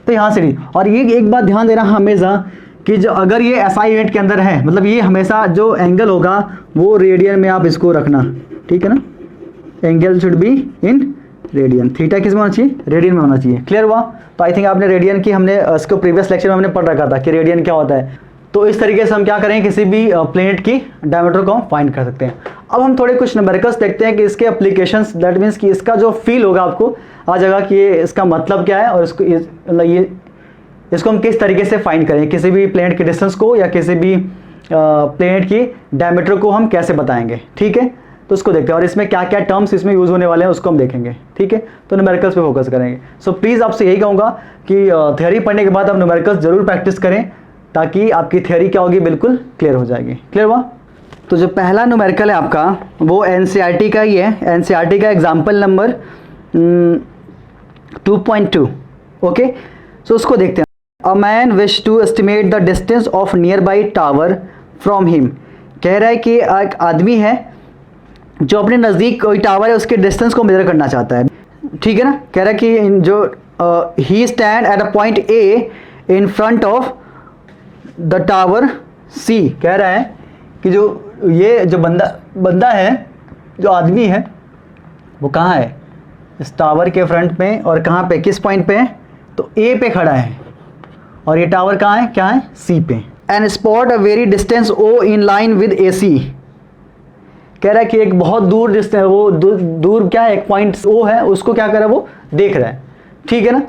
तो यहाँ से नहीं, और ये एक बात ध्यान देना हमेशा कि जो अगर ये SI यूनिट के अंदर है, मतलब ये हमेशा जो एंगल होगा वो रेडियन में आप इसको रखना। ठीक है ना, angle should be in radian. Theta किस में होना चाहिए, रेडियन में होना चाहिए। क्लियर हुआ। तो आई थिंक आपने रेडियन की, हमने इसको प्रीवियस लेक्चर में हमने पढ़ रखा था कि रेडियन क्या होता है। तो इस तरीके से हम क्या करें, किसी भी प्लेनेट की डायमीटर को हम फाइंड कर सकते हैं। अब हम थोड़े कुछ न्यूमेरिकल्स देखते हैं कि इसके एप्लीकेशंस, दैट मीन्स कि इसका जो फील होगा आपको आ जाएगा कि ये इसका मतलब क्या है, और इसको हम किस तरीके से फाइंड करें, किसी भी प्लेनेट के डिस्टेंस को या किसी भी प्लेनेट की डायमीटर को हम कैसे बताएंगे। ठीक है, तो उसको देखते हैं, और इसमें क्या क्या टर्म्स इसमें यूज़ होने वाले हैं उसको हम देखेंगे। ठीक है, तो न्यूमेरिकल्स पे फोकस करेंगे। सो प्लीज़ आपसे यही कहूँगा कि थ्योरी पढ़ने के बाद आप न्यूमेरिकल्स जरूर प्रैक्टिस करें, ताकि आपकी थ्योरी क्या होगी, बिल्कुल क्लियर हो जाएगी। क्लियर हुआ। तो जो पहला न्यूमेरिकल है आपका वो NCERT का ही है, NCERT का एग्जाम्पल नंबर 2.2। ओके, सो उसको देखते हैं। A man wish to estimate the distance of nearby tower from him. कह रहा है कि एक आदमी है जो अपने नज़दीक कोई टावर है उसके डिस्टेंस को मेजर करना चाहता है। ठीक है ना, कह रहा है कि जो he stand at a point A in front of the tower C। कह रहा है कि जो बंदा है, जो आदमी है, वो कहाँ है, इस टावर के फ्रंट में, और कहाँ पे, किस पॉइंट पे है, तो A पे खड़ा है, और ये टावर कहाँ है, क्या है, C पे। And spot a very distance O in line with AC। कह रहा है कि एक बहुत दूर डिस्टेंस, वो दूर क्या है, एक पॉइंट O है, उसको क्या कर रहा है, वो देख रहा है। ठीक है ना।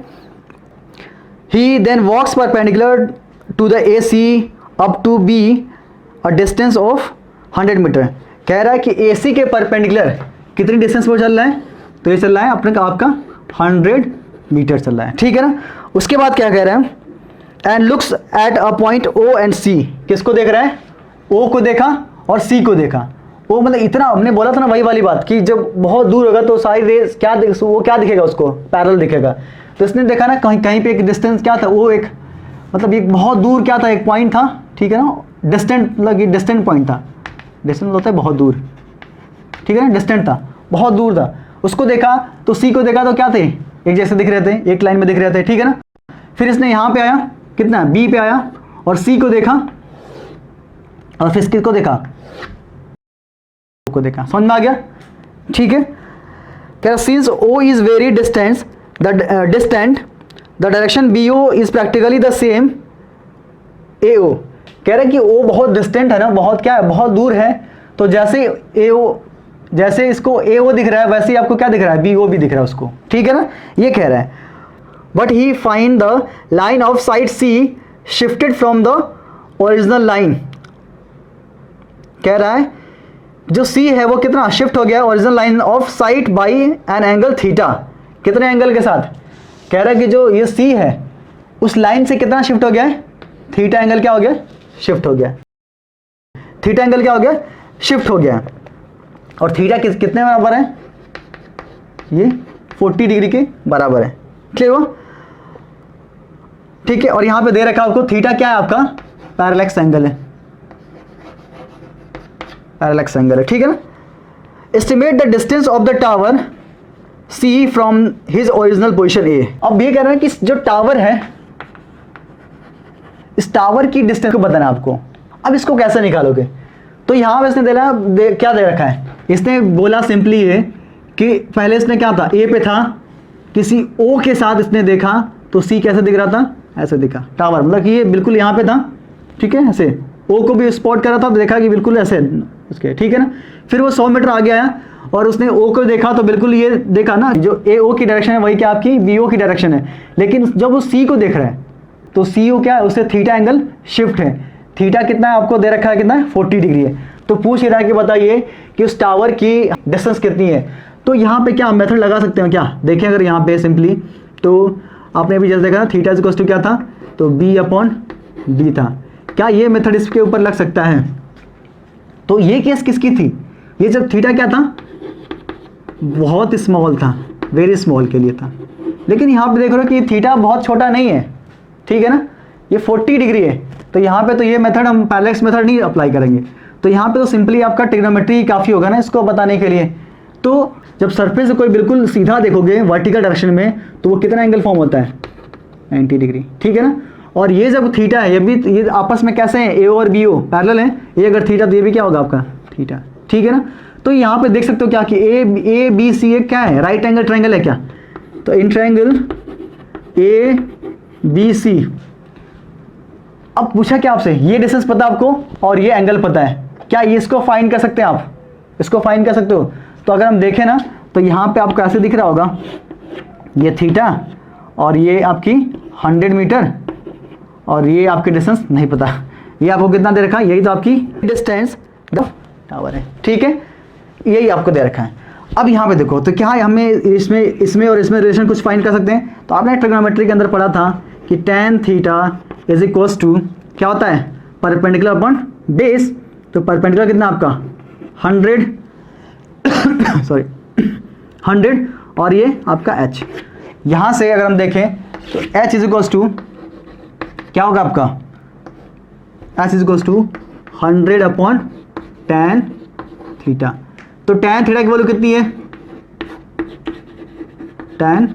He then walks perpendicular to the AC up to B a distance of 100 metre. कह रहा है कि AC के परपेंडिकुलर कितनी डिस्टेंस पर चल रहा है, तो ये चल रहा है अपने आपका 100 मीटर चल रहा है, ठीक है ना। उसके बाद क्या कह रहा है, and looks at a point O and C, किसको देख रहा है, O को देखा और C को देखा। वो मतलब इतना, हमने बोला था ना वही वाली बात कि जब बहुत दूर होगा तो सारी रेस क्या वो क्या दिखेगा, उसको पैरेलल दिखेगा। तो इसने देखा ना कहीं कहीं पे एक डिस्टेंस क्या था, वो एक मतलब एक बहुत दूर क्या था, एक पॉइंट था, ठीक है ना, डिस्टेंट, मतलब ये डिस्टेंट पॉइंट था। डिस्टेंस होता है बहुत दूर, ठीक है ना, डिस्टेंट था, बहुत दूर था। उसको देखा तो C को देखा तो क्या थे, एक जैसे दिख रहे थे, एक लाइन में दिख रहे थे, ठीक है ना। फिर इसने यहाँ पे आया, कितना B पे आया और C को देखा और फिर किसको देखा, को देखा। समझ में आ गया, ठीक है। क्या since O is very distance distant the direction BO is practically the same AO। कह रहे कि O बहुत डिस्टेंट है ना, बहुत क्या है, बहुत दूर है, तो जैसे AO, जैसे इसको AO दिख रहा है वैसे ही आपको क्या दिख रहा है, BO भी दिख रहा है उसको, ठीक है ना, ये कह रहा है। But he find the line of side C shifted from the original line. कह रहा है जो C है वो कितना शिफ्ट हो गया original line of site by an angle theta. कितने एंगल के साथ, कह रहा है कि जो ये C है उस लाइन से कितना शिफ्ट हो गया है, थीटा एंगल क्या हो गया, शिफ्ट हो गया। थीटा एंगल क्या हो गया, शिफ्ट हो गया। और थीटा कितने बराबर है, ये 40 डिग्री के बराबर है, क्लियर हुआ, ठीक है। और यहां पे दे रखा आपको थीटा क्या है, आपका पैरेलक्स एंगल है, पैरेलक्स एंगल है, ठीक है ना। Estimate the distance of the tower C from his original position A। अब ये कह रहे हैं कि जो टावर है, इस टावर की डिस्टेंस को बताना आपको। अब इसको कैसे निकालोगे, तो यहां पे इसने क्या दे रखा है, इसने बोला सिंपली ये कि पहले इसने क्या था, A पे था, किसी O के साथ इसने देखा तो C कैसे दिख रहा था, ऐसे दिखा टावर, मतलब कि ये बिल्कुल यहाँ पे था, ठीक है, ऐसे O को भी स्पॉट करा था तो देखा कि बिल्कुल ऐसे उसके, ठीक है ना। फिर वो 100 मीटर आगे आया और उसने O को देखा तो बिल्कुल ये देखा ना, जो AO की डायरेक्शन है वही क्या आपकी BO की डायरेक्शन है। लेकिन जब वो C को देख रहा है तो CO क्या है, उससे थीटा एंगल शिफ्ट है। थीटा कितना है आपको दे रखा है, कितना है, 40 डिग्री है। तो पूछ रहा है कि बताइए कि उस टावर की डिस्टेंस कितनी है। तो यहाँ पे क्या मेथड लगा सकते हैं, क्या देखें, अगर यहाँ पे सिंपली, तो आपने अभी जैसे देखा ना थीटा इक्वल्स टू क्या था, तो B/D था। क्या ये मेथड इसके ऊपर लग सकता है, तो ये केस किसकी थी, ये जब थीटा क्या था, बहुत स्मॉल था, वेरी स्मॉल के लिए था। लेकिन यहाँ पे देख रहे हो कि थीटा बहुत छोटा नहीं है, ठीक है ना, ये 40 डिग्री है। तो यहाँ पे तो ये मेथड हम पैरेलक्स मेथड नहीं अप्लाई करेंगे, तो यहाँ पे तो सिंपली आपका ट्रिग्नोमेट्री काफ़ी होगा ना इसको बताने के लिए। तो जब सरफेस से कोई बिल्कुल सीधा देखोगे वर्टिकल डायरेक्शन में तो वो कितना एंगल फॉर्म होता है, 90 डिग्री, ठीक है ना। और ये जब थीटा है, ये भी ये आपस में कैसे हैं, AO और BO पैरेलल हैं, ये अगर थीटा तो ये भी क्या होगा आपका थीटा, ठीक है ना। तो यहाँ पे देख सकते हो क्या कि ABC क्या है, राइट एंगल ट्रायंगल है क्या, तो इन ट्रायंगल ABC। अब पूछा क्या आपसे, ये डिस्टेंस पता आपको और ये एंगल पता है, क्या ये इसको फाइंड कर सकते हैं आप, इसको फाइंड कर सकते हो। तो अगर हम देखें ना तो यहाँ पे आपको ऐसे दिख रहा होगा, ये थीटा और ये आपकी 100 मीटर और ये आपकी डिस्टेंस नहीं पता, ये आपको कितना दे रखा है, यही तो आपकी डिस्टेंस द टावर है, ठीक है, यही आपको दे रखा है। अब यहाँ पे देखो तो क्या हमें इसमें और इसमें रिलेशन कुछ फाइंड कर सकते हैं। तो आपने ट्रिग्नोमेट्री के अंदर पढ़ा था कि tan theta is equals to क्या होता है, परपेंडिकुलर अपॉन बेस। तो परपेंडिकुलर कितना आपका 100 सॉरी 100 और ये आपका h। यहाँ से अगर हम देखें तो h इज इक्वल्स टू क्या होगा आपका, h is equals to 100 upon tan theta. तो tan थीटा की वैल्यू कितनी है, tan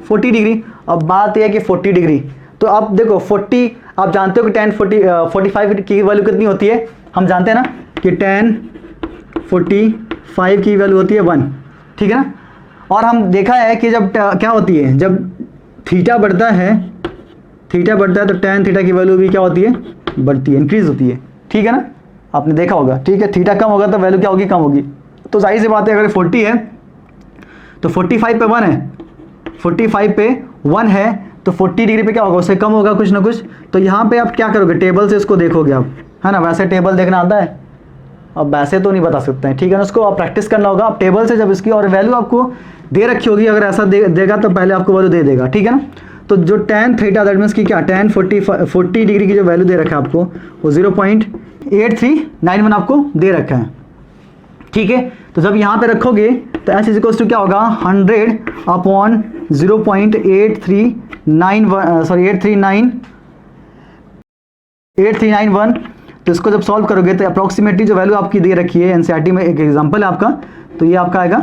40 डिग्री। अब बात यह है कि 40 डिग्री, तो अब देखो 40, आप जानते हो कि tan 45 की वैल्यू कितनी होती है, हम जानते हैं ना कि tan 45 की वैल्यू होती है 1, ठीक है ना। और हम देखा है कि जब क्या होती है, जब थीटा बढ़ता है तो tan थीटा की वैल्यू भी क्या होती है, बढ़ती है, इंक्रीज होती है, ठीक है ना, आपने देखा होगा, ठीक है। थीटा कम होगा तो वैल्यू क्या होगी, कम होगी। तो जाहिर सी बात है अगर 40 है तो 45 पे 1 है, 45 पे 1 है तो 40 डिग्री पे क्या होगा, उससे कम होगा कुछ ना कुछ। तो यहाँ पे आप क्या करोगे, टेबल से इसको देखोगे आप, है ना, वैसे टेबल देखना आता है, अब ऐसे तो नहीं बता सकते हैं, ठीक है ना, उसको आप प्रैक्टिस करना होगा। आप टेबल से जब इसकी और वैल्यू आपको दे रखी होगी, अगर ऐसा देगा तो पहले आपको वैल्यू दे देगा, ठीक है ना। तो जो tan थीटा दैट मीन्स की क्या tan 40 डिग्री की जो वैल्यू दे रखा है आपको वो 0.8391 आपको दे रखा है, ठीक है। तो जब यहाँ पे रखोगे तो एच इज इक्वल्स टू क्या होगा 100 अपॉन 0.8391। तो इसको जब सॉल्व करोगे तो अप्रॉक्सीमेटली जो वैल्यू आपकी दे रखी है एनसीईआरटी में, एक एग्जांपल है आपका, तो ये आपका आएगा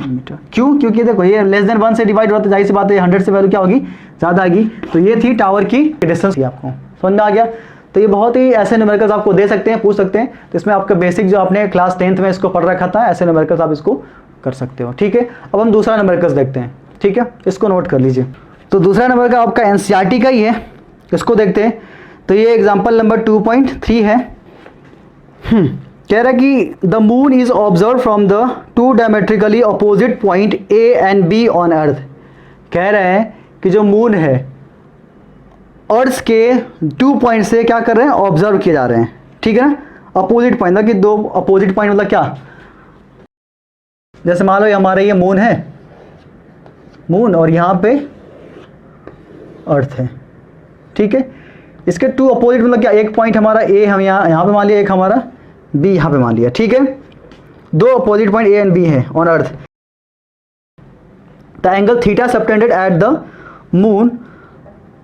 मीटर। क्यों? क्योंकि देखो ये लेस देन 1 से डिवाइड होता है, जाहिर सी बात है 100 से वैल्यू क्या होगी, ज़्यादा आएगी। तो ये थी टावर की डिस्टेंस, आपको समझ में आ गया। तो ये बहुत ही ऐसे न्यूमेरिकल्स आपको दे सकते हैं, पूछ सकते हैं। तो इसमें आपका बेसिक जो आपने क्लास 10th में इसको पढ़ रखा था, ऐसे न्यूमेरिकल्स आप इसको कर सकते हो, ठीक है। अब हम दूसरा न्यूमेरिकल्स देखते हैं, ठीक है, इसको नोट कर लीजिए। तो दूसरा नंबर का आपका एनसीईआरटी का ही है, इसको देखते हैं। तो ये एग्जाम्पल नंबर 2.3 है। कह रहा है कि the moon is observe from the 2 diametrically opposite point A and be on earth. कह रहे हैं कि जो मून है अर्थ के 2 पॉइंट से क्या कर रहे हैं, ऑब्जर्व किए जा रहे हैं, ठीक है ना। अपोजिट पॉइंट मतलब कि 2 अपोजिट पॉइंट मतलब क्या, जैसे मान लो हमारा ये मून है, मून और यहाँ पे अर्थ है, ठीक है। इसके 2 अपोजिट मतलब क्या, एक पॉइंट हमारा ए हम यहाँ पे मान लिया, एक हमारा बी यहाँ पे मान लिया, ठीक है। 2 opposite point A and B है on earth. The angle theta subtended at the moon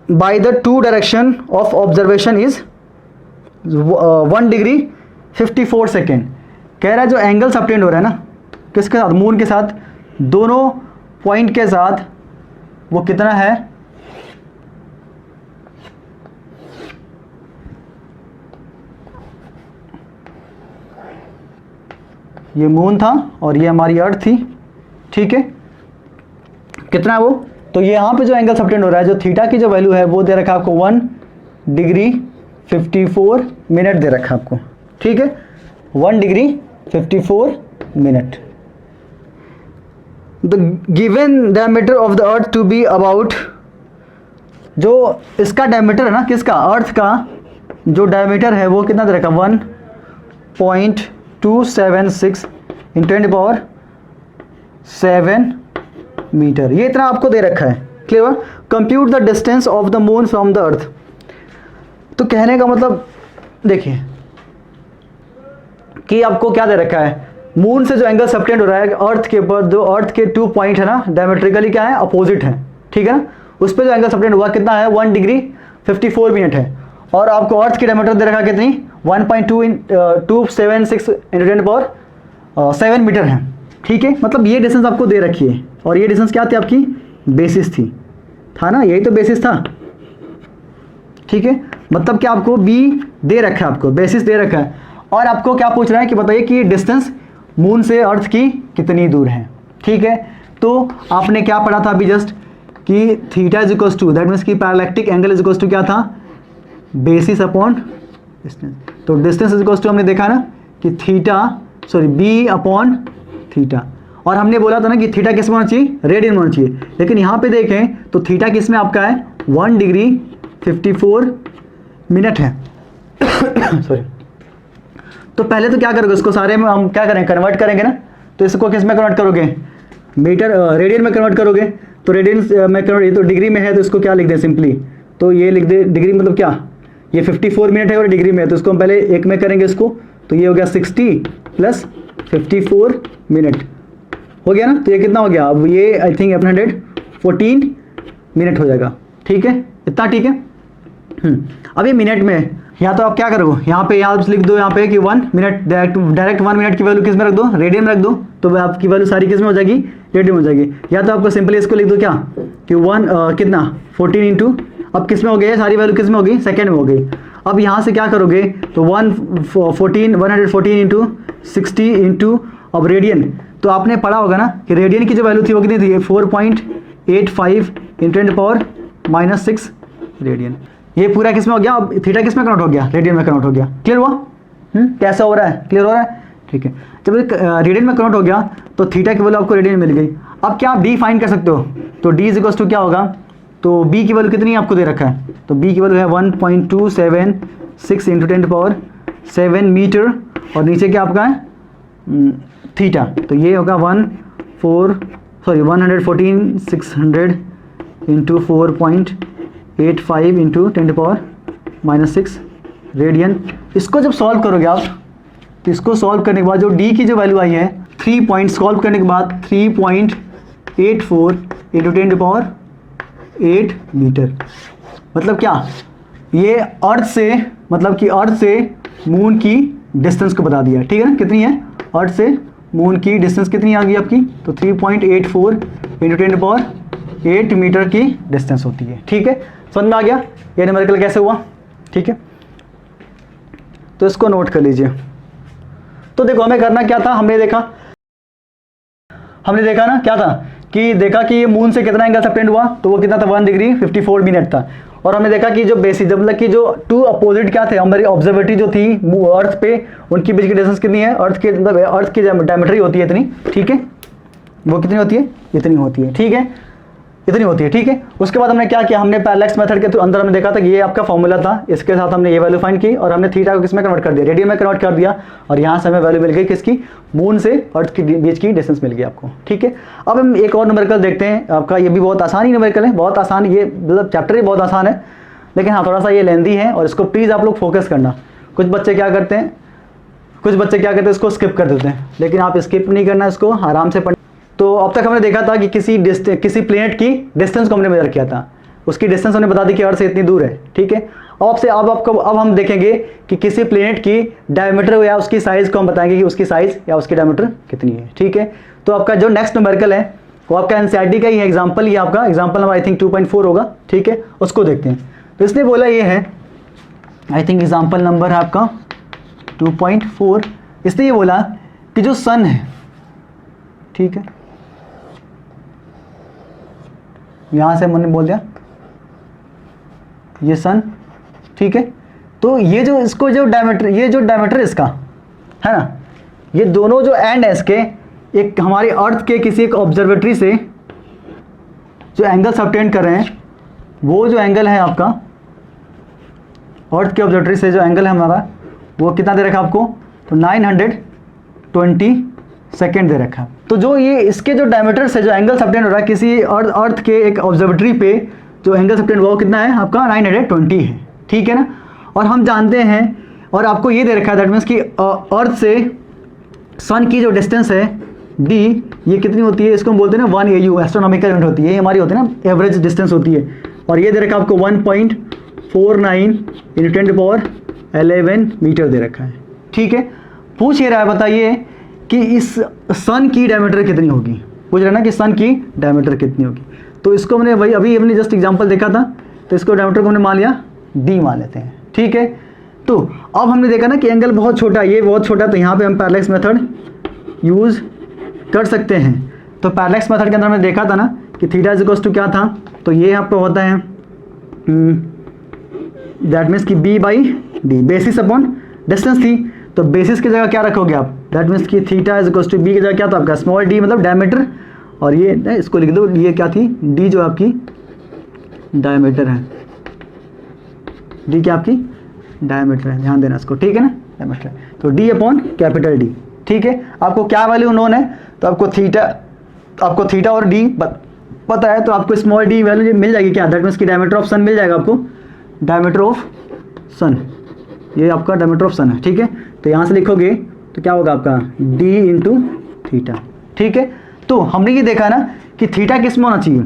by the 2 direction of observation is 1 degree 54 second. कह रहा है जो एंगल सबटेंड हो रहा है ना, किसके साथ, मून के साथ, दोनों पॉइंट के साथ, वो कितना है, ये मून था और ये हमारी अर्थ थी, ठीक है। कितना है वो, तो ये यहाँ पे जो एंगल सबटेंड हो रहा है, जो थीटा की जो वैल्यू है वो दे रखा है आपको 1 डिग्री 54 मिनट दे रखा है आपको, ठीक है, 1 degree 54 minute. The given diameter of the earth to be about, जो इसका डायमीटर है ना, किसका, अर्थ का जो डायमीटर है वो कितना दे रखा, 1.276 × 10⁻7 मीटर, ये इतना आपको दे रखा है, clear. Compute the distance of the moon from the earth. तो कहने का मतलब देखिए कि आपको क्या दे रखा है, मून से जो एंगल सबटेंड हो रहा है अर्थ के ऊपर, जो अर्थ के 2 पॉइंट है ना, डायमेट्रिकली क्या है, अपोजिट है, ठीक है ना। उस पर जो एंगल सबटेंड हुआ कितना है, 1 डिग्री 54 मिनट है। और आपको अर्थ की डायमीटर दे रखा कितनी, 1.276 × 10⁻7 मीटर है, ठीक है। मतलब ये डिस्टेंस आपको दे रखी है, और ये डिस्टेंस क्या थी आपकी, बेसिस थी, था ना, यही तो बेसिस था, ठीक है। मतलब कि आपको बी दे रखा है, आपको बेसिस दे रखा है, और आपको क्या पूछ रहा है कि बताइए कि डिस्टेंस मून से अर्थ की कितनी दूर है, ठीक है। तो आपने क्या पढ़ा था अभी जस्ट कि theta is equals to, that means कि parallactic angle is equals to क्या था, बेसिस अपॉन डिस्टेंस। तो डिस्टेंस इज इक्वल्स टू हमने देखा ना कि बी अपॉन थीटा, और हमने बोला था ना कि थीटा किस में होना चाहिए, रेडियन में होना चाहिए। लेकिन यहाँ पे देखें तो थीटा किस में आपका है, 1 डिग्री 54 मिनट है सॉरी। तो पहले तो क्या करोगे, उसको सारे में हम क्या करेंगे, कन्वर्ट करेंगे ना। तो इसको किस में कन्वर्ट करोगे, मीटर रेडियन में कन्वर्ट करोगे। तो रेडियन में कन्वर्ट, तो डिग्री में है तो इसको क्या लिख दें सिंपली, तो ये लिख दे, डिग्री मतलब क्या, ये 54 मिनट है और डिग्री में है, तो इसको हम पहले एक में करेंगे इसको, तो ये हो गया 60 + 54 मिनट हो गया ना। तो ये कितना हो गया, अब ये आई थिंक 114 मिनट हो जाएगा, ठीक है, इतना ठीक है। अब ये मिनट में, या तो आप क्या करोगे, यहाँ पे आप लिख दो यहाँ पे कि 1 मिनट, डायरेक्ट 1 मिनट की वैल्यू किस में रख दो, रेडियन में रख दो, तो आपकी वैल्यू सारी किस में हो जाएगी, रेडियन में हो जाएगी। या तो आपको सिंपली इसको लिख दो क्या कि 1 कितना 14 इंटू, अब किस में हो गई सारी वैल्यू, किस में हो गई, सेकेंड में हो गई। अब यहाँ से क्या करोगे, तो 114 इंटू 60 इंटू, अब रेडियन, तो आपने पढ़ा होगा ना कि रेडियन की जो वैल्यू थी वो कितनी थी, 4.85 × 10⁻6 रेडियन। ये पूरा किस में हो गया, अब थीटा किस में कन्वर्ट हो गया, रेडियन में कन्वर्ट हो गया, क्लियर हुआ, कैसा हो रहा है, क्लियर हो रहा है, ठीक है। जब रेडियन में कन्वर्ट हो गया तो थीटा की वैल्यू आपको रेडियन में मिल गई। अब क्या आप डी फाइंड कर सकते हो, तो डी इज इक्वल्स टू क्या होगा, तो बी की वैल्यू कितनी आपको दे रखा है, तो बी की वैल्यू है 1.276 × 10⁻7 मीटर, और नीचे क्या आपका है थीटा, तो ये होगा 114,600 इंटू 4.85 इंटू 10⁻⁻�6 रेडियन। इसको जब सॉल्व करोगे आप, तो इसको सॉल्व करने के बाद जो डी की जो वैल्यू आई है 3 पॉइंट सॉल्व करने के बाद 3.84 इंटू 10⁻8 मीटर। मतलब क्या, ये अर्थ से, मतलब कि अर्थ से मून की डिस्टेंस को बता दिया, ठीक है ना। कितनी है, अर्थ से मून की डिस्टेंस कितनी आ गई आपकी, तो 3.84 इंटू 10⁻8 मीटर की डिस्टेंस होती है, ठीक है। समझ में आ गया ये न्यूमेरिकल कैसे हुआ, ठीक है। तो इसको नोट कर लीजिए। तो देखो हमें करना क्या था, हमने देखा ना क्या था कि देखा कि ये मून से कितना एंगल सबटेंड हुआ, तो वो कितना था 1 डिग्री 54 मिनट था। और हमने देखा कि जो बेसिस, मतलब कि जो टू अपोजिट क्या थे, हमारी ऑब्जर्वेटरी जो थी अर्थ पे, उनकी बीच की डिस्टेंस कितनी है, अर्थ के मतलब अर्थ की डायमीटर होती है इतनी, ठीक है। वो कितनी होती है, इतनी होती है, ठीक है, इतनी होती है, ठीक है। उसके बाद हमने क्या किया, हमने पैरेलैक्स मेथड के अंदर हमने देखा था कि ये आपका फॉर्मूला था, इसके साथ हमने ये वैल्यू फाइंड की और हमने थीटा को किस में कन्वर्ट कर दिया, रेडियन में कन्वर्ट कर दिया। और यहाँ से हमें वैल्यू मिल गई किसकी, मून से अर्थ के बीच की डिस्टेंस मिल गई आपको, ठीक है। अब हम एक और न्यूमेरिकल देखते हैं आपका, ये भी बहुत आसान ही न्यूमेरिकल है, बहुत आसान, ये मतलब चैप्टर ही बहुत आसान है, लेकिन हाँ थोड़ा सा ये लेंदी है और इसको प्लीज़ आप लोग फोकस करना। कुछ बच्चे क्या करते हैं, इसको स्किप कर देते हैं, लेकिन आप स्किप नहीं करना, इसको आराम से पढ़। तो अब तक हमने देखा था कि किसी प्लेनेट की डिस्टेंस को हमने मेजर किया था, उसकी डिस्टेंस हमने बता दी कि अर्थ से इतनी दूर है, ठीक है। अब हम देखेंगे कि किसी प्लेनेट की डायमीटर या उसकी साइज को हम बताएंगे कि उसकी साइज या उसकी डायमीटर कितनी है, ठीक है। तो आपका जो नेक्स्ट न्यूमेरिकल है वो आपका एनसीईआरटी का ही है, एग्जाम्पल ही आपका एग्जाम्पल नंबर आई थिंक 2.4 होगा, ठीक है। उसको देखते हैं। तो इसने बोला ये है, आई थिंक एग्जाम्पल नंबर है आपका 2.4। इसने ये बोला कि जो सन है, ठीक है, यहां से मैंने बोल दिया ये सन, ठीक है। तो ये जो इसको जो डायमीटर, ये जो डायमीटर इसका है ना, ये दोनों जो एंड है इसके, एक हमारे अर्थ के किसी एक ऑब्जर्वेटरी से जो एंगल सबटेंड कर रहे हैं, वो जो एंगल है आपका अर्थ के ऑब्जर्वेटरी से जो एंगल है हमारा, वो कितना दे रखा आपको, तो 920 सेकेंड दे रखा है। तो जो ये इसके जो डायमीटर से जो एंगल सबटेंड हो रहा है किसी अर्थ के एक ऑब्जर्वेटरी पे, जो एंगल सबटेंड हुआ वो कितना है आपका 920 है, ठीक है ना। और हम जानते हैं, और आपको ये दे रखा है दैट मीन्स कि अर्थ से सन की जो डिस्टेंस है d, ये कितनी होती है, इसको हम बोलते हैं ना 1 AU, एस्ट्रोनॉमिकल यूनिट होती है, ये हमारी होती है ना एवरेज डिस्टेंस होती है। और ये दे रखा है आपको 1.49 इंटू 10⁻11 मीटर दे रखा है, ठीक है। पूछ ये रहा है, बताइए कि इस सन की डायमीटर कितनी होगी, पूछ रहा है ना कि सन की डायमीटर कितनी होगी। तो इसको हमने वही अभी हमने जस्ट एग्जांपल देखा था, तो इसको डायमीटर को हमने मान लिया d मान लेते हैं, ठीक है। तो अब हमने देखा ना कि एंगल बहुत छोटा है, ये बहुत छोटा है, तो यहाँ पे हम पैरेलैक्स मेथड यूज़ कर सकते हैं। तो पैरेलैक्स मेथड के अंदर हमने देखा था ना कि थीटा इज इक्वल्स टू क्या था, तो ये आपको होता है दैट मीन्स कि b/d, बेसिस अपॉन डिस्टेंस थी, तो बेसिस की जगह क्या रखोगे आप, दैट मीन्स कि theta is equals to b की जगह क्या था आपका स्मॉल d, मतलब डायमीटर, और ये इसको लिख दो, ये क्या थी d, जो आपकी डायमीटर है, d क्या आपकी डायमीटर है, ध्यान देना इसको, ठीक है ना, डायमीटर। तो d अपॉन कैपिटल D, ठीक है। आपको क्या वैल्यू नोन है, तो आपको थीटा और d पता है, तो आपको स्मॉल d वैल्यू मिल जाएगी क्या, दैट मीन्स की डायमीटर ऑफ सन मिल जाएगा आपको, डायमीटर ऑफ सन, ये आपका डायमीटर ऑफ सन है, ठीक है। तो यहाँ से लिखोगे तो क्या होगा आपका d इंटू थीटा, ठीक है। तो हमने ये देखा ना कि थीटा किस में होना चाहिए,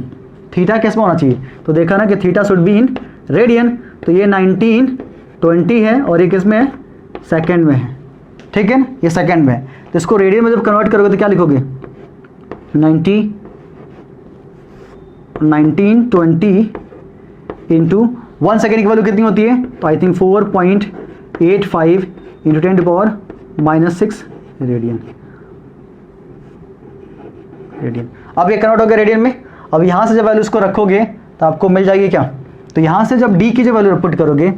थीटा किस में होना चाहिए, तो देखा ना कि theta should be in radian, तो ये 1920 है और ये किस में है, सेकेंड में है, ठीक है ना, ये सेकेंड में है। तो इसको रेडियन में जब कन्वर्ट करोगे तो क्या लिखोगे 1920 इंटू 1 सेकेंड की वैल्यू कितनी होती है, तो आई थिंक 4.85 इंटू 10⁻⁻6 रेडियन। अब ये कन्वर्ट हो गया रेडियन में। अब यहाँ से जब वैल्यू इसको रखोगे तो आपको मिल जाएगी क्या, तो यहाँ से जब d की जो वैल्यू पुट करोगे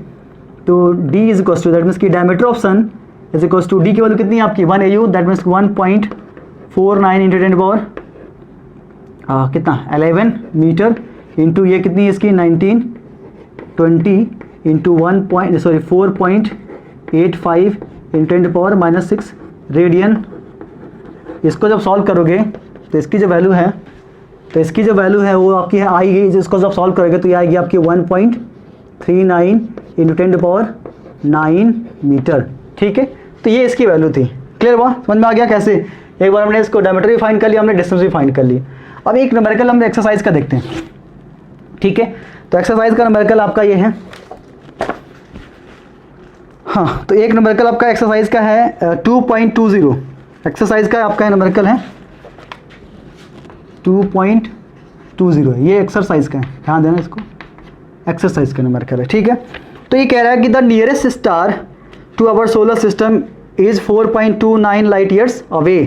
तो d is equals to that means की diameter of sun is equals to d की वैल्यू कितनी है आपकी 1 AU, दैट मीन्स 1.49 इंटू 10 कितना 11 मीटर इंटू ये कितनी है इसकी 1920 इंटू 4.85 10⁻⁻6 रेडियन। इसको जब सॉल्व करोगे तो इसकी जो वैल्यू है, वो आपकी है आएगी, इसको जब सॉल्व करोगे तो ये आएगी आपकी 1.39 × 10⁹ मीटर। ठीक है, तो ये इसकी वैल्यू थी। क्लियर हुआ, समझ में आ गया कैसे? एक बार हमने इसको डायमीटर भी फाइंड कर लिया, हमने डिस्टेंस भी फाइंड कर ली। अब एक न्यूमेरिकल हम एक्सरसाइज का देखते हैं। ठीक है, तो एक्सरसाइज का न्यूमेरिकल आपका ये है। हाँ, तो एक न्यूमेरिकल आपका एक्सरसाइज का है 2.20। एक्सरसाइज का आपका न्यूमेरिकल है 2.20। ये एक्सरसाइज का है, ध्यान देना इसको, एक्सरसाइज का न्यूमेरिकल है। ठीक है, तो ये कह रहा है कि the nearest star to our solar system is 4.29 light years away.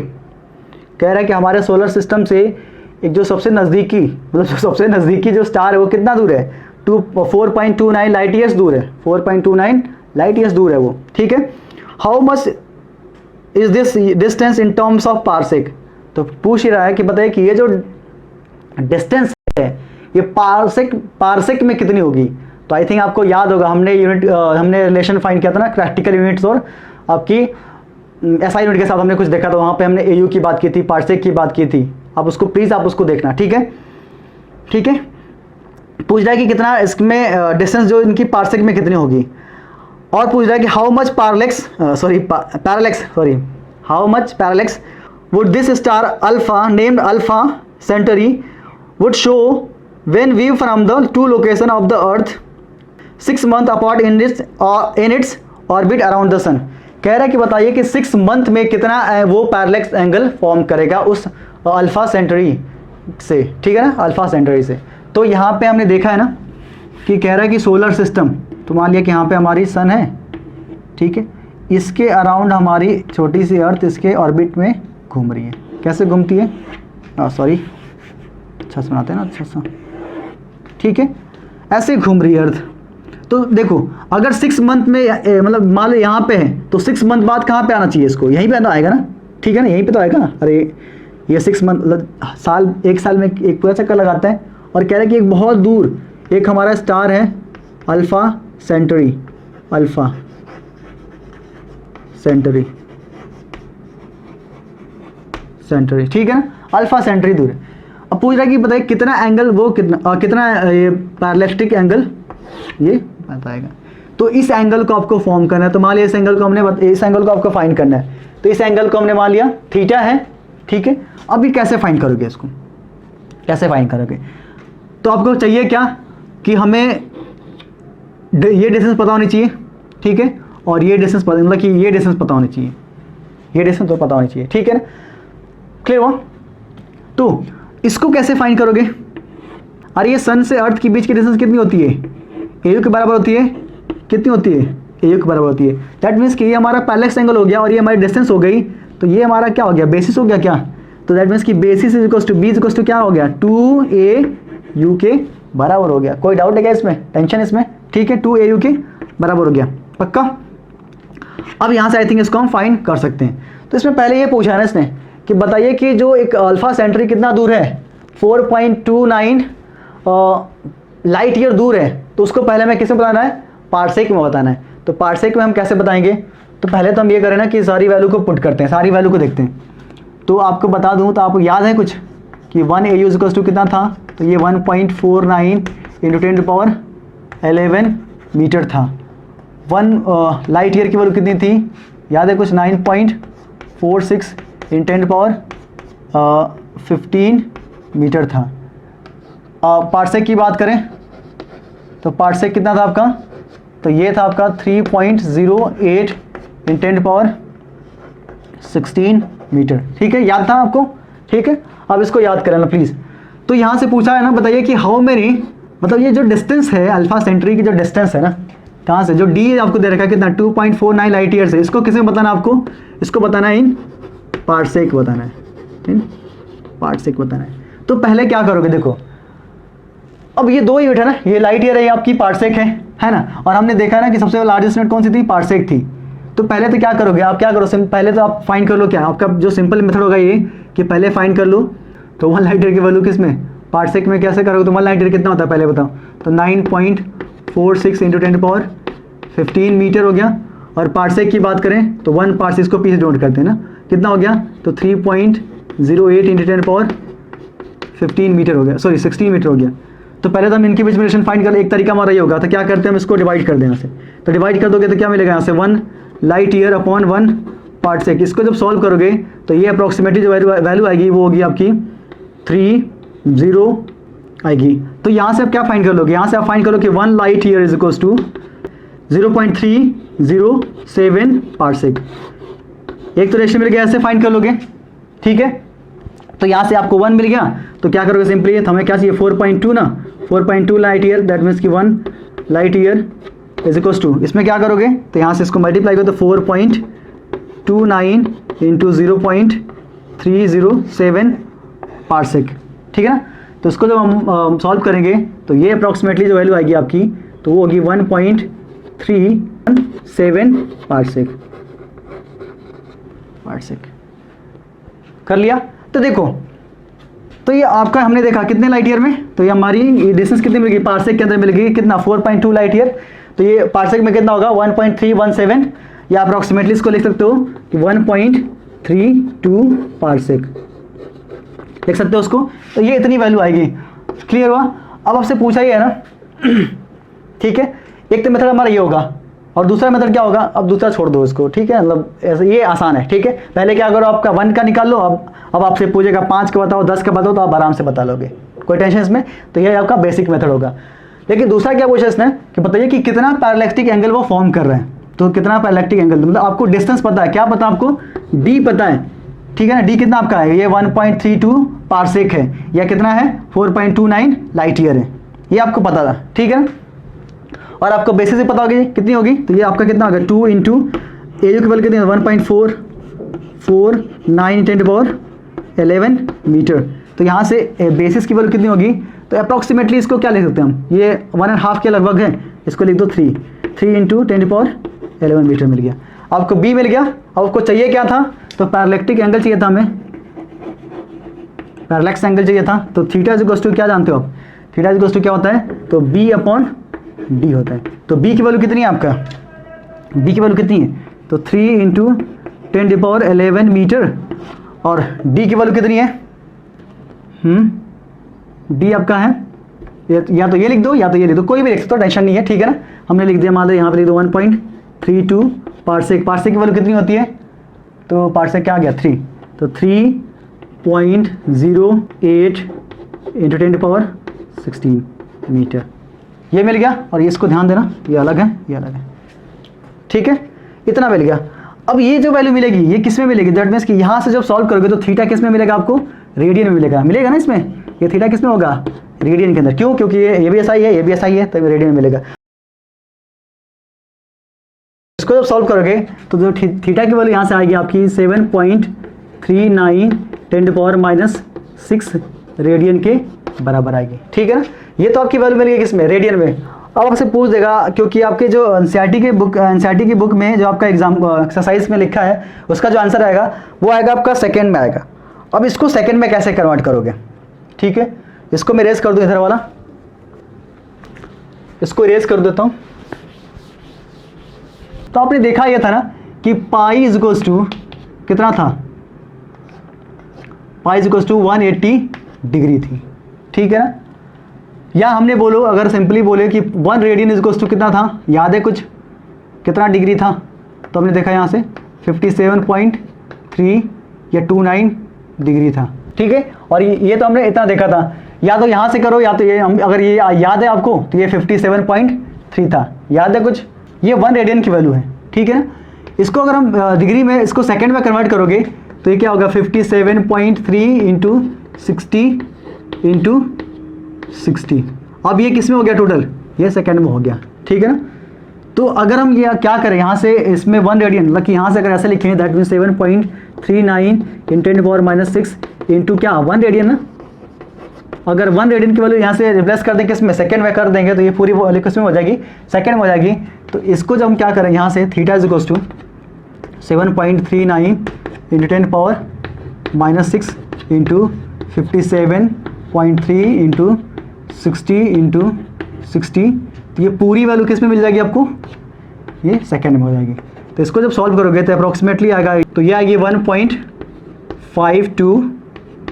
कह रहा है कि हमारे सोलर सिस्टम से एक जो सबसे नज़दीकी, मतलब जो सबसे नज़दीकी जो स्टार है वो कितना दूर है? 4.29 लाइट ईयर्स दूर है, 4.29 लाइट ईयर्स दूर है वो। ठीक है, how much is this distance in terms of parsec. तो पूछ ही रहा है कि बताइए कि ये जो डिस्टेंस है ये पारसेक में कितनी होगी। तो आई थिंक आपको याद होगा, हमने रिलेशन फाइंड किया था ना प्रैक्टिकल यूनिट्स और आपकी एसआई यूनिट के साथ हमने कुछ देखा था, वहाँ पे हमने एयू की बात की थी, पारसेक की बात की थी। आप उसको प्लीज़ आप उसको देखना। ठीक है, ठीक है, पूछ रहा है कि कितना इसमें डिस्टेंस जो इनकी पारसेक में कितनी होगी, और पूछ रहा है कि how much parallax would this star Alpha named Alpha Centauri would show when view from the two location of the earth 6 month apart in its orbit around the sun. कह रहा है कि बताइए कि 6 मंथ में कितना वो पैरालेक्स एंगल फॉर्म करेगा उस अल्फा सेंटरी से। ठीक है ना, अल्फा सेंटरी से। तो यहाँ पे हमने देखा है ना कि कह रहा है कि सोलर सिस्टम, तो मान लिया कि यहाँ पे हमारी सन है। ठीक है, इसके अराउंड हमारी छोटी सी अर्थ इसके ऑर्बिट में घूम रही है। कैसे घूमती है? सॉरी, अच्छा सुनाते हैं ना, अच्छा। ठीक है, ऐसे घूम रही है अर्थ। तो देखो अगर 6 मंथ में मतलब मान लो यहाँ पे है तो 6 मंथ बाद कहाँ पे आना चाहिए इसको? यहीं पे आएगा ना। ठीक है ना, यहीं पे तो आएगा ना। अरे ये 6 मंथ मतलब साल, एक साल में एक पूरा चक्कर लगाता है। और कह रहा है कि एक बहुत दूर एक हमारा स्टार है अल्फा सेंटरी, अल्फा सेंटरी। ठीक है ना, अल्फा सेंटरी दूर है। अब पूछ रहा है कि बताइए कितना एंगल वो कितना ये पैरालेक्टिक एंगल ये बताएगा। तो इस एंगल को आपको फॉर्म करना है। तो मान लिया इस एंगल को आपको फाइंड करना है। तो इस एंगल को हमने मान लिया थीटा है। ठीक है, अब ये कैसे फाइंड करोगे? इसको कैसे फाइंड करोगे? तो आपको चाहिए क्या कि हमें ये डिस्टेंस पता होनी चाहिए। ठीक है, और ये डिस्टेंस मतलब कि ये डिस्टेंस पता होनी चाहिए, ये डिस्टेंस तो पता होनी चाहिए। ठीक है ना, क्लियर हुआ? तो इसको कैसे फाइंड करोगे? अरे ये सन से अर्थ के बीच की डिस्टेंस कितनी होती है? एयू के बराबर होती है। कितनी होती है? एयू के बराबर होती है। दैट मीन्स कि ये हमारा पैरेलक्स एंगल हो गया और ये हमारी डिस्टेंस हो गई। तो ये हमारा क्या हो गया? बेसिस हो गया क्या? तो दैट मीन्स कि basis is equal to B is equal to क्या हो गया? 2AU के बराबर हो गया। कोई डाउट है क्या इसमें? टेंशन इसमें? ठीक है, 2AU के बराबर हो गया, पक्का। अब यहाँ से आई थिंक इसको हम फाइंड कर सकते हैं। तो इसमें पहले ये पूछा है ना इसने कि बताइए कि जो एक अल्फा सेंटरी कितना दूर है? 4.29 लाइट ईयर दूर है। तो उसको पहले हमें किसमें बताना है? पारसेक में बताना है। तो पारसेक में हम कैसे बताएंगे? तो पहले तो हम ये करें ना कि सारी वैल्यू को पुट करते हैं, सारी वैल्यू को देखते हैं। तो आपको बता दूं, तो आपको याद है कुछ कि 1AU इक्वल्स टू कितना था? तो ये 1.49 × 10⁻11 मीटर था। 1 लाइट ईयर की वैल्यू कितनी थी? याद है कुछ? 9.46 × 10⁻15 मीटर था। पारसेक की बात करें तो पारसेक कितना था आपका? तो ये था आपका 3.08 × 10⁻16 मीटर। ठीक है, याद था आपको? ठीक है, अब इसको याद करें ना प्लीज़। तो यहाँ से पूछा है ना, बताइए कि हाउ मेनी, मतलब ये जो डिस्टेंस है अल्फा सेंटरी की जो डिस्टेंस है ना, कहाँ से, जो डी आपको दे रखा है कितना? 2.49 लाइट ईयर से। इसको किसमें बताना आपको? इसको बताना है इन पारसेक बताना है, इन पारसेक बताना है। तो पहले क्या करोगे? देखो अब ये 2 यूनिट है ना, ये लाइट ईयर है, ये आपकी पारसेक है ना। और हमने देखा ना कि सबसे लार्जेस्ट यूनिट कौन सी थी? पारसेक थी। तो पहले तो क्या करोगे आप? क्या करो, पहले तो आप फाइंड कर लो। क्या आपका जो सिंपल मेथड होगा ये कि पहले फाइंड कर लो। तो 1 लाइट ईयर की वैल्यू किसमें? पारसेक में कैसे करोगे? तो 1 लाइट ईयर कितना होता है पहले बताओ? तो 9.46 × 10⁻15 मीटर हो गया। और पार्सेक की बात करें तो 1 पार्सेक, इसको पीछे नोट करते हैं ना, कितना हो गया, तो 3.08 इंटू 10 पावर 15 मीटर हो गया, सॉरी 16 मीटर हो गया। तो पहले तो हम इनकी बीच में रिलेशन फाइंड कर, एक तरीका हमारा ये होगा, तो क्या करते हैं हम इसको डिवाइड कर दें यहाँ से, तो डिवाइड कर दोगे तो क्या मिलेगा यहाँ से 1 लाइट ईयर अपॉन 1 पार्सेक। इसको जब सॉल्व करोगे तो ये अप्रॉक्सीमेटली जो वैल्यू आएगी वो होगी आपकी 30 आएगी। तो यहाँ से आप क्या फाइंड कर लोगे, यहाँ से आप फाइंड करो कि 1 light year is equals to 0.307 parsec. एक तो रेशियो मिल गया, ऐसे फाइंड कर लोगे, ठीक है। तो यहाँ से आपको 1 मिल गया, तो क्या करोगे सिंपली, हमें क्या चाहिए 4.2 ना, 4.2 लाइट ईयर, दैट मीन्स कि 1 light year is equals to, इसमें क्या करोगे, तो यहाँ से इसको मल्टीप्लाई करो तो 4.29 इंटू 0.307 पार्सेक, ठीक है ना। तो इसको जब हम सॉल्व करेंगे तो ये अप्रॉक्सीमेटली जो वैल्यू आएगी आपकी, तो वो होगी 1.317 पार्सेक। कर लिया। तो देखो, तो ये आपका हमने देखा कितने लाइट ईयर में, तो ये हमारी डिस्टेंस कितनी मिल गई, पार्सेक के अंदर मिल गई कितना 4.2 लाइट ईयर। तो ये पार्सेक में कितना होगा 1.317, या अप्रॉक्सीमेटली इसको लिख सकते हो कि 1.32 पार्सेक लिख सकते हो उसको। तो ये इतनी वैल्यू आएगी, क्लियर हुआ। अब आपसे पूछा ही है ना, ठीक है। एक तो मेथड हमारा ये होगा और दूसरा मेथड क्या होगा, अब दूसरा छोड़ दो इसको, ठीक है, मतलब ऐसे ये आसान है, ठीक है। पहले क्या करो, आपका 1 का निकाल लो, अब आपसे पूछेगा 5 का बताओ, 10 का बताओ, तो आप आराम से बता लोगे, कोई टेंशन इसमें। तो ये आपका बेसिक मेथड होगा। लेकिन दूसरा क्या पूछा इसने कि बताइए कि कितना पैरालेक्टिक एंगल वो फॉर्म कर रहे हैं। तो कितना पैरालेक्टिक एंगल, मतलब आपको डिस्टेंस पता है, क्या पता आपको, डी पता है, ठीक है ना। डी कितना आपका है, ये 1.32 पार्सेक है, या कितना है 4.29 लाइट ईयर है, ये आपको पता था, ठीक है। और आपको बेसिस से पता होगी कितनी होगी, तो ये आपका कितना होगा 2 इंटू एरिया की वैल्यू कितनी है 1.449 10 पावर 11 मीटर। तो यहाँ से बेसिस की वैल्यू कितनी होगी, तो अप्रॉक्सीमेटली इसको क्या लिख सकते हैं हम, ये 1.5 के लगभग है, इसको लिख दो 3 इंटू 10 पावर 11 मीटर मिल गया। आपको बी मिल गया। अब आपको चाहिए क्या था, तो पैरालेक्टिक एंगल चाहिए था हमें, पैरालेक्स एंगल चाहिए था। तो थीटा इज इक्वल्स टू क्या जानते हो आप, थीटा इज इक्वल्स टू क्या होता है, तो बी अपॉन डी होता है। तो बी की वैल्यू कितनी है आपका, बी की वैल्यू कितनी है, तो 3 इंटू 10 पावर 11 मीटर। और डी की वैल्यू कितनी है, डी आपका है, या तो ये लिख दो या तो ये लिख दो, कोई भी लिख सकते हो, टेंशन नहीं है, ठीक है ना। हमने लिख दिया, मान लो यहाँ पे लिख दो 1.32 पार्सेक। पार्सेक की वैल्यू कितनी होती है, तो पार्सेक क्या आ गया 3, तो 3.08 इंटू 10 पावर 16 मीटर, ये मिल गया। और ये इसको ध्यान देना, ये अलग है, ये अलग है, ठीक है, इतना मिल गया। अब ये जो वैल्यू मिलेगी ये किस में मिलेगी, दैट मीन्स कि यहाँ से जब सॉल्व करोगे तो थीटा किस में मिलेगा आपको, रेडियन में मिलेगा, मिलेगा ना इसमें, ये थीटा किस में होगा, रेडियन के अंदर। क्यों, क्योंकि ये भी ऐसा ही है, ये भी ऐसा ही है, तो रेडियन में मिलेगा। इसको जब सॉल्व करोगे तो जो थीटा की वैल्यू यहाँ से आएगी आपकी 7.39 10 पावर -6 रेडियन के बराबर आएगी, ठीक है ना। ये तो आपकी वैल्यू मिल गई किसमें, रेडियन में। अब आपसे पूछ देगा, क्योंकि आपके जो एनसीईआरटी की बुक में जो आपका एग्जाम एक्सरसाइज में लिखा है उसका जो आंसर आएगा वो आएगा आपका सेकंड में आएगा। अब इसको सेकंड में कैसे कन्वर्ट करोगे, ठीक है। इसको मैं इरेज कर दूं, इधर वाला इसको इरेज कर देता हूं। तो आपने देखा यह था ना कि पाई इज इक्वल्स टू कितना था, pi is equals to 180 degree थी, ठीक है ना। या हमने बोलो, अगर सिंपली बोले कि 1 रेडियन इज इक्वल्स टू कितना था, याद है कुछ, कितना डिग्री था, तो हमने देखा यहाँ से 57.3 या 29 डिग्री था, ठीक है। और ये तो हमने इतना देखा था, या तो यहाँ से करो या तो ये, हम अगर ये याद है आपको तो ये 57.3 था, याद है कुछ, ये 1 रेडियन की वैल्यू है, ठीक है। इसको अगर हम डिग्री में, इसको सेकंड में कन्वर्ट करोगे तो ये क्या होगा 57.3 इंटू 60 इंटू 60। अब ये किस में हो गया टोटल, ये सेकंड में हो गया, ठीक है ना। तो अगर हम ये क्या करें, यहाँ से इसमें 1 रेडियन, मतलब कि यहाँ से अगर ऐसे लिखेंगे that mean 7.39 in 10 power -6 into क्या 1 रेडियन ना। अगर 1 रेडियन की वैल्यू यहाँ से रिप्लेस कर देंगे इसमें, सेकंड में कर देंगे, तो ये पूरी वैल्यू किस में हो जाएगी, सेकंड में हो जाएगी। तो इसको जब हम क्या करेंगे, यहाँ से theta is equals to 7.39 into 10 power -6 into 57.3 into 60 into 60, तो ये पूरी वैल्यू किस में मिल जाएगी आपको, ये सेकंड में हो जाएगी। तो तो इसको जब सॉल्व करोगे तो अप्रॉक्सीमेटली आएगा, तो ये आएगी 1.52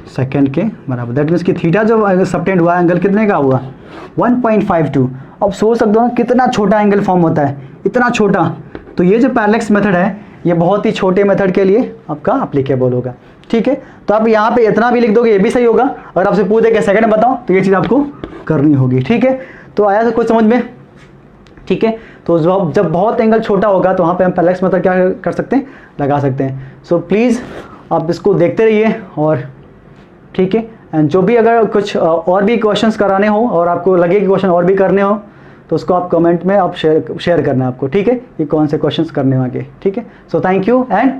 सेकेंड के बराबर। दैट मीन्स कि थीटा जो सबटेंड हुआ एंगल कितने का हुआ 1.52। अब सोच सकते हो ना कितना छोटा एंगल फॉर्म होता है, इतना छोटा। तो ये जो पैरेलैक्स मेथड है ये बहुत ही छोटे मेथड के लिए आपका अप्लीकेबल होगा, ठीक है। तो आप यहाँ पे इतना भी लिख दोगे ये भी सही होगा। अगर आपसे पूछे कि सेकंड में बताओ तो ये चीज़ आपको करनी होगी, ठीक है। तो आया कुछ समझ में, ठीक है। तो जब बहुत एंगल छोटा होगा तो वहाँ पे हम पैरेलैक्स मेथड क्या कर सकते हैं, लगा सकते हैं। सो प्लीज़ आप इसको देखते रहिए और ठीक है। एंड जो भी अगर कुछ और भी क्वेश्चंस कराने हो और आपको लगे कि क्वेश्चन और भी करने हो तो उसको आप कमेंट में आप शेयर करना है आपको, ठीक है, कि कौन से क्वेश्चंस करने होंगे, ठीक है। So thank you and